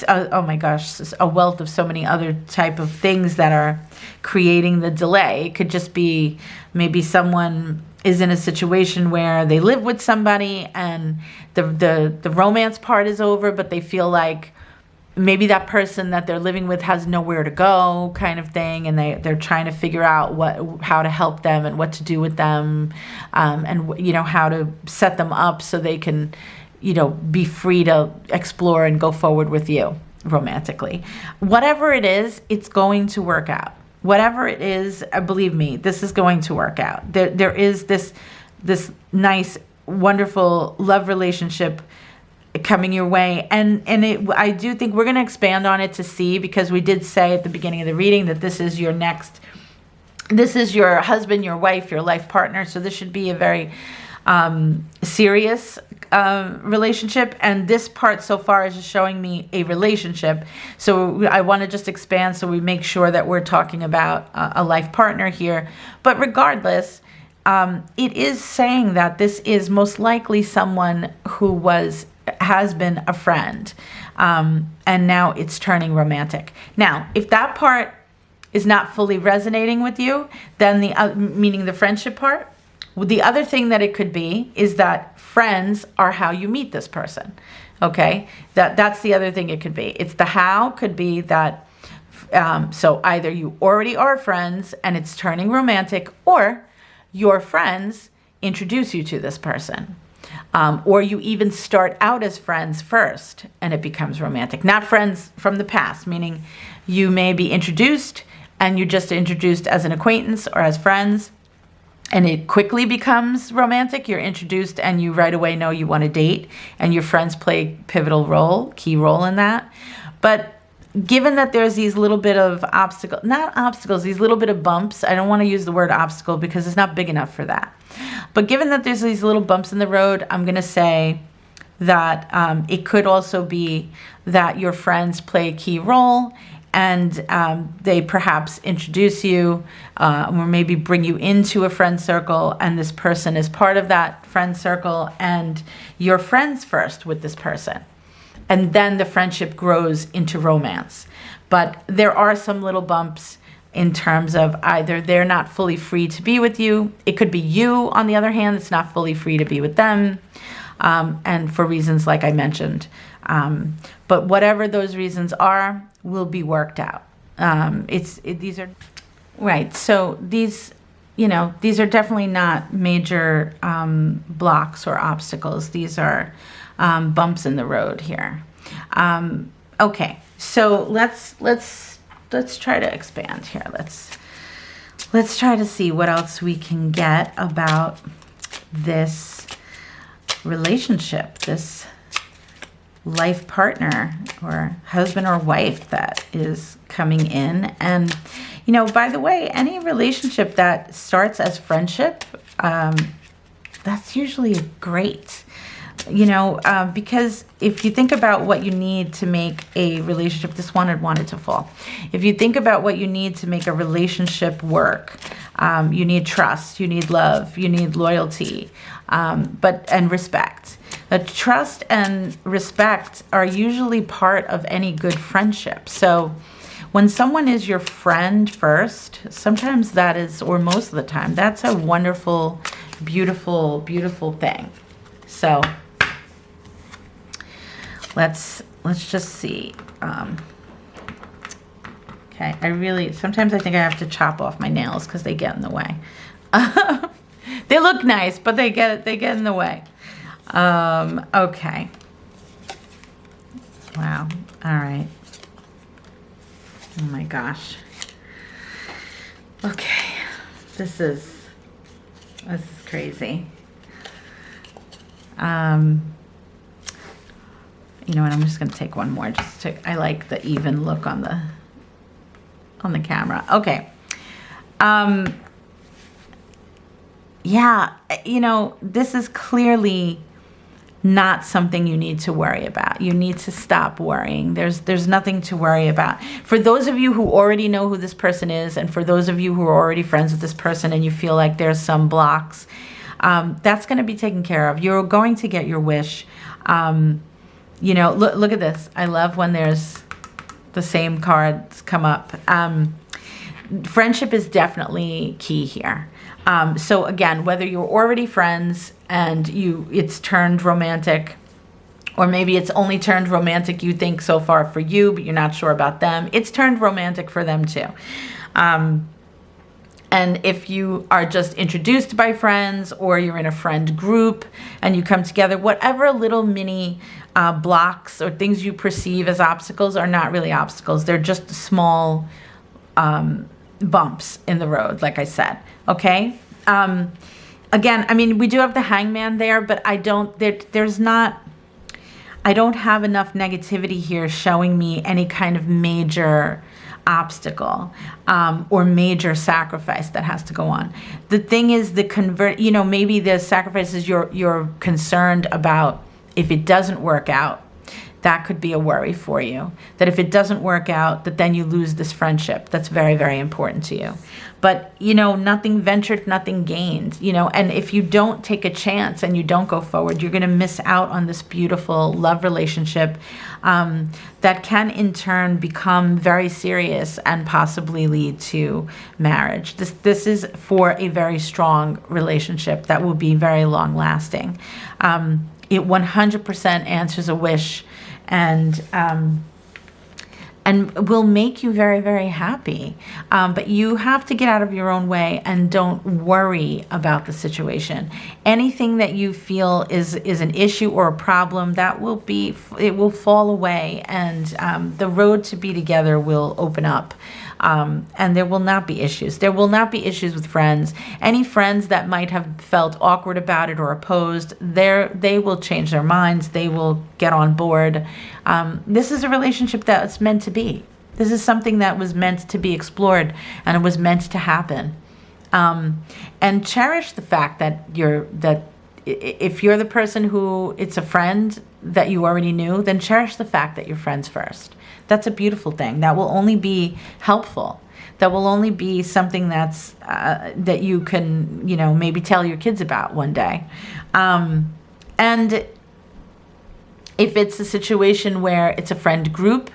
oh my gosh, a wealth of so many other type of things that are creating the delay. It could just be maybe someone is in a situation where they live with somebody and the romance part is over, but they feel like maybe that person that they're living with has nowhere to go, kind of thing, and they're trying to figure out how to help them and what to do with them, and how to set them up so they can be free to explore and go forward with you romantically. Whatever it is, it's going to work out. Whatever it is, believe me, this is going to work out. There is this nice, wonderful love relationship coming your way. And I do think we're going to expand on it to see, because we did say at the beginning of the reading that this is your husband, your wife, your life partner. So this should be a very serious relationship, and this part so far is just showing me a relationship. So I want to just expand so we make sure that we're talking about a life partner here. But regardless, it is saying that this is most likely someone who has been a friend, and now it's turning romantic. Now, if that part is not fully resonating with you, then meaning the friendship part, the other thing that it could be is that friends are how you meet this person. Okay, that's the other thing it could be. It's the how could be that. So either you already are friends and it's turning romantic, or your friends introduce you to this person, or you even start out as friends first and it becomes romantic. Not friends from the past, meaning you may be introduced and you're just introduced as an acquaintance or as friends, and it quickly becomes romantic. You're introduced and you right away know you want to date, and your friends play a key role in that. But given that there's these little bit of these little bit of bumps, I don't want to use the word obstacle because it's not big enough for that. But given that there's these little bumps in the road, I'm going to say that it could also be that your friends play a key role, and they perhaps introduce you or maybe bring you into a friend circle, and this person is part of that friend circle, and you're friends first with this person. And then the friendship grows into romance. But there are some little bumps in terms of either they're not fully free to be with you. It could be you, on the other hand, that's not fully free to be with them, and for reasons like I mentioned. But whatever those reasons are, will be worked out. These are right. So these these are definitely not major blocks or obstacles. These are bumps in the road here. Okay, so let's try to expand here. Let's try to see what else we can get about this relationship, this life partner or husband or wife that is coming in. And by the way, any relationship that starts as friendship, that's usually great. Because if you think about what you need to make a relationship, this one wanted to fall. If you think about what you need to make a relationship work, you need trust, you need love, you need loyalty, and respect. Trust and respect are usually part of any good friendship. So when someone is your friend first, sometimes that is, or most of the time, that's a wonderful, beautiful, beautiful thing. So let's just see. Okay, sometimes I think I have to chop off my nails because they get in the way. They look nice, but they get in the way. Okay. Wow. All right. Oh my gosh. Okay. This is crazy. You know what? I'm just going to take one more. I like the even look on the camera. Okay. Yeah. This is clearly not something you need to worry about. You need to stop worrying. There's nothing to worry about. For those of you who already know who this person is, and for those of you who are already friends with this person and you feel like there's some blocks, that's going to be taken care of. You're going to get your wish. Look at this. I love when there's the same cards come up. Friendship is definitely key here. So again, whether you're already friends and it's turned romantic, or maybe it's only turned romantic you think so far for you, but you're not sure about them, it's turned romantic for them too. And if you are just introduced by friends, or you're in a friend group and you come together, whatever little mini blocks or things you perceive as obstacles are not really obstacles. They're just small bumps in the road, like I said. Okay. Again, we do have the Hangman there, but I don't have enough negativity here showing me any kind of major obstacle or major sacrifice that has to go on. The thing is, maybe the sacrifices you're concerned about, if it doesn't work out, that could be a worry for you. That if it doesn't work out, that then you lose this friendship. That's very, very important to you. But, nothing ventured, nothing gained, and if you don't take a chance and you don't go forward, you're going to miss out on this beautiful love relationship that can in turn become very serious and possibly lead to marriage. This is for a very strong relationship that will be very long lasting. It 100% answers a wish and will make you very, very happy. But you have to get out of your own way and don't worry about the situation. Anything that you feel is an issue or a problem, it will fall away, and the road to be together will open up. And there will not be issues. There will not be issues with friends. Any friends that might have felt awkward about it or opposed, they will change their minds. They will get on board. This is a relationship that's meant to be. This is something that was meant to be explored, and it was meant to happen. And cherish the fact that if you're the person who it's a friend that you already knew, then cherish the fact that you're friends first. That's a beautiful thing. That will only be helpful. That will only be something that's that you can, maybe tell your kids about one day. And if it's a situation where it's a friend group,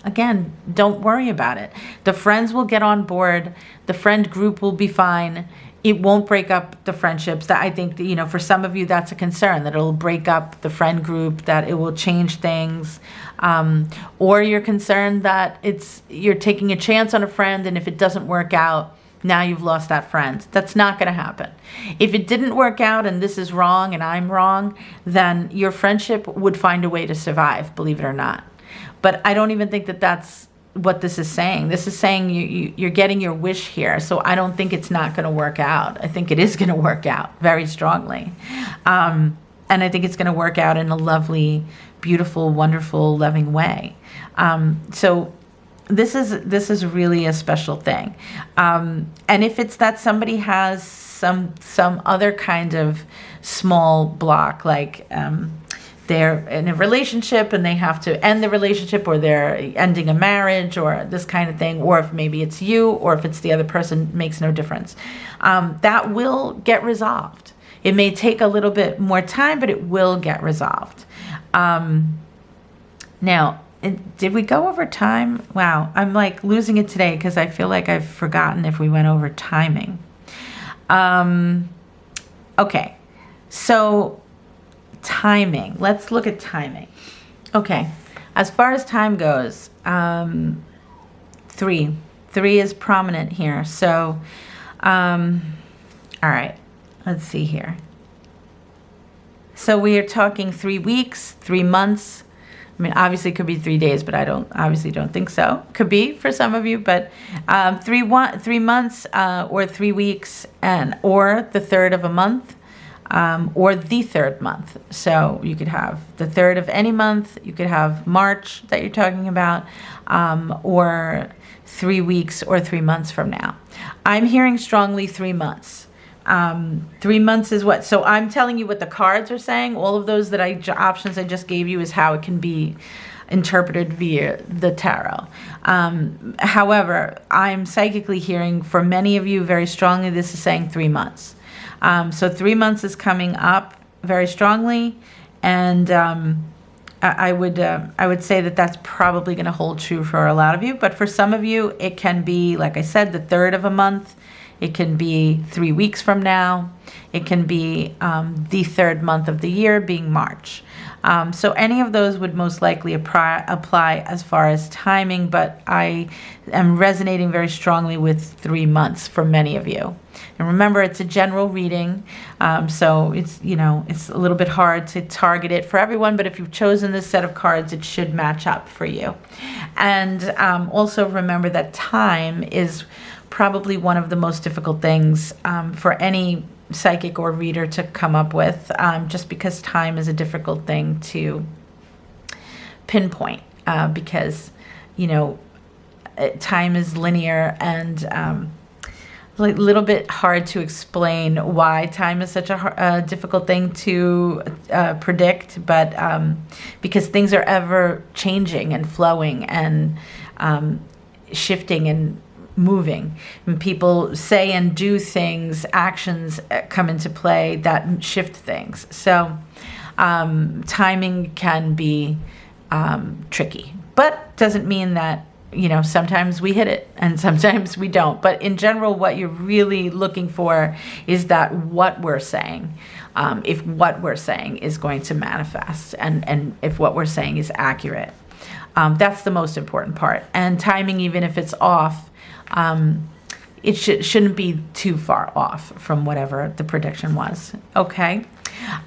again, don't worry about it. The friends will get on board. The friend group will be fine. It won't break up the friendships. That I think that, for some of you, that's a concern, that it'll break up the friend group, that it will change things. Or you're concerned that you're taking a chance on a friend, and if it doesn't work out, now you've lost that friend. That's not going to happen. If it didn't work out and this is wrong and I'm wrong, then your friendship would find a way to survive, believe it or not. But I don't even think that that's what this is saying. This is saying you're getting your wish here. So I don't think it's not going to work out. I think it is going to work out very strongly. And I think it's going to work out in a lovely, beautiful, wonderful, loving way. So this is really a special thing. And if it's that somebody has some other kind of small block, like they're in a relationship and they have to end the relationship, or they're ending a marriage, or this kind of thing, or if maybe it's you, or if it's the other person, makes no difference. That will get resolved. It may take a little bit more time, but it will get resolved. Now, did we go over time? Wow, I'm like losing it today because I feel like I've forgotten if we went over timing. Okay, so timing. Let's look at timing. Okay, as far as time goes, 3 is prominent here. So, all right, let's see here. So we are talking 3 weeks, 3 months. I mean, obviously it could be 3 days, but I obviously don't think so. Could be for some of you, but 3 months or 3 weeks, or the third of a month, or the third month. So you could have the third of any month. You could have March that you're talking about, or 3 weeks or 3 months from now. I'm hearing strongly 3 months. 3 months is what? So I'm telling you what the cards are saying. All of those options I just gave you is how it can be interpreted via the tarot. However, I'm psychically hearing for many of you very strongly, this is saying 3 months. So 3 months is coming up very strongly, and I would say that that's probably going to hold true for a lot of you. But for some of you, it can be, like I said, the third of a month. It can be 3 weeks from now. It can be the third month of the year, being March. So any of those would most likely apply as far as timing, but I am resonating very strongly with 3 months for many of you. And remember, it's a general reading, so it's a little bit hard to target it for everyone, but if you've chosen this set of cards, it should match up for you. And also remember that time is probably one of the most difficult things for any psychic or reader to come up with, just because time is a difficult thing to pinpoint, because time is linear, and a little bit hard to explain why time is such a difficult thing to predict, but because things are ever changing and flowing and shifting and moving. When people say and do things, actions come into play that shift things. So timing can be tricky, but doesn't mean that sometimes we hit it and sometimes we don't. But in general, what you're really looking for is that what we're saying, if what we're saying is going to manifest, and if what we're saying is accurate. That's the most important part. And timing, even if it's off, it shouldn't be too far off from whatever the prediction was. Okay.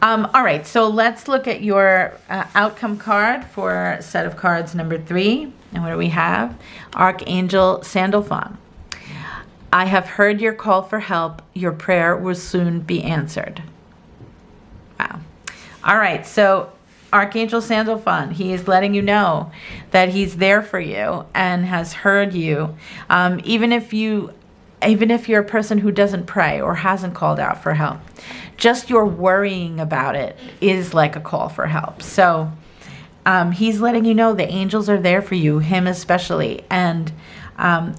All right. So let's look at your outcome card for set of cards number 3. And what do we have? Archangel Sandalphon. I have heard your call for help. Your prayer will soon be answered. Wow. All right. So Archangel Sandalphon, he is letting you know that he's there for you and has heard you. Even if you're a person who doesn't pray or hasn't called out for help, just your worrying about it is like a call for help. So he's letting you know the angels are there for you, him especially, and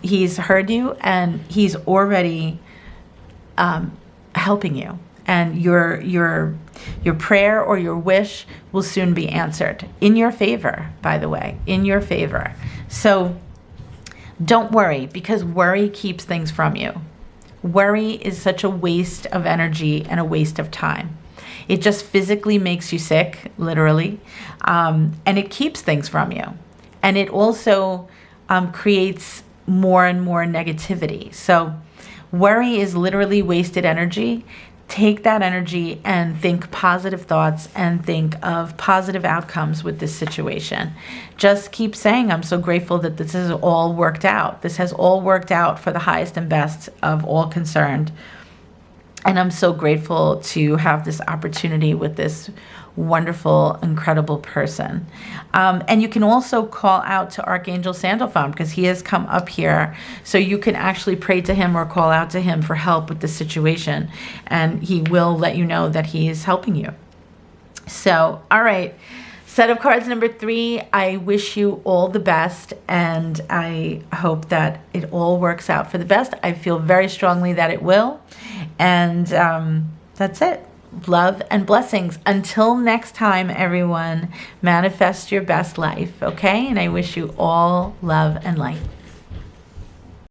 he's heard you and he's already helping you. And your prayer or your wish will soon be answered in your favor, by the way, in your favor. So don't worry, because worry keeps things from you. Worry is such a waste of energy and a waste of time. It just physically makes you sick, literally, and it keeps things from you. And it also creates more and more negativity. So Worry is literally wasted energy. Take that energy and think positive thoughts and think of positive outcomes with this situation. Just keep saying, I'm so grateful that this has all worked out. This has all worked out for the highest and best of all concerned. And I'm so grateful to have this opportunity with this wonderful, incredible person. And you can also call out to Archangel Sandalphon because he has come up here. So you can actually pray to him or call out to him for help with the situation. And he will let you know that he is helping you. So, all right. Set of cards number 3, I wish you all the best, and I hope that it all works out for the best. I feel very strongly that it will, and that's it. Love and blessings. Until next time, everyone, manifest your best life, okay? And I wish you all love and light.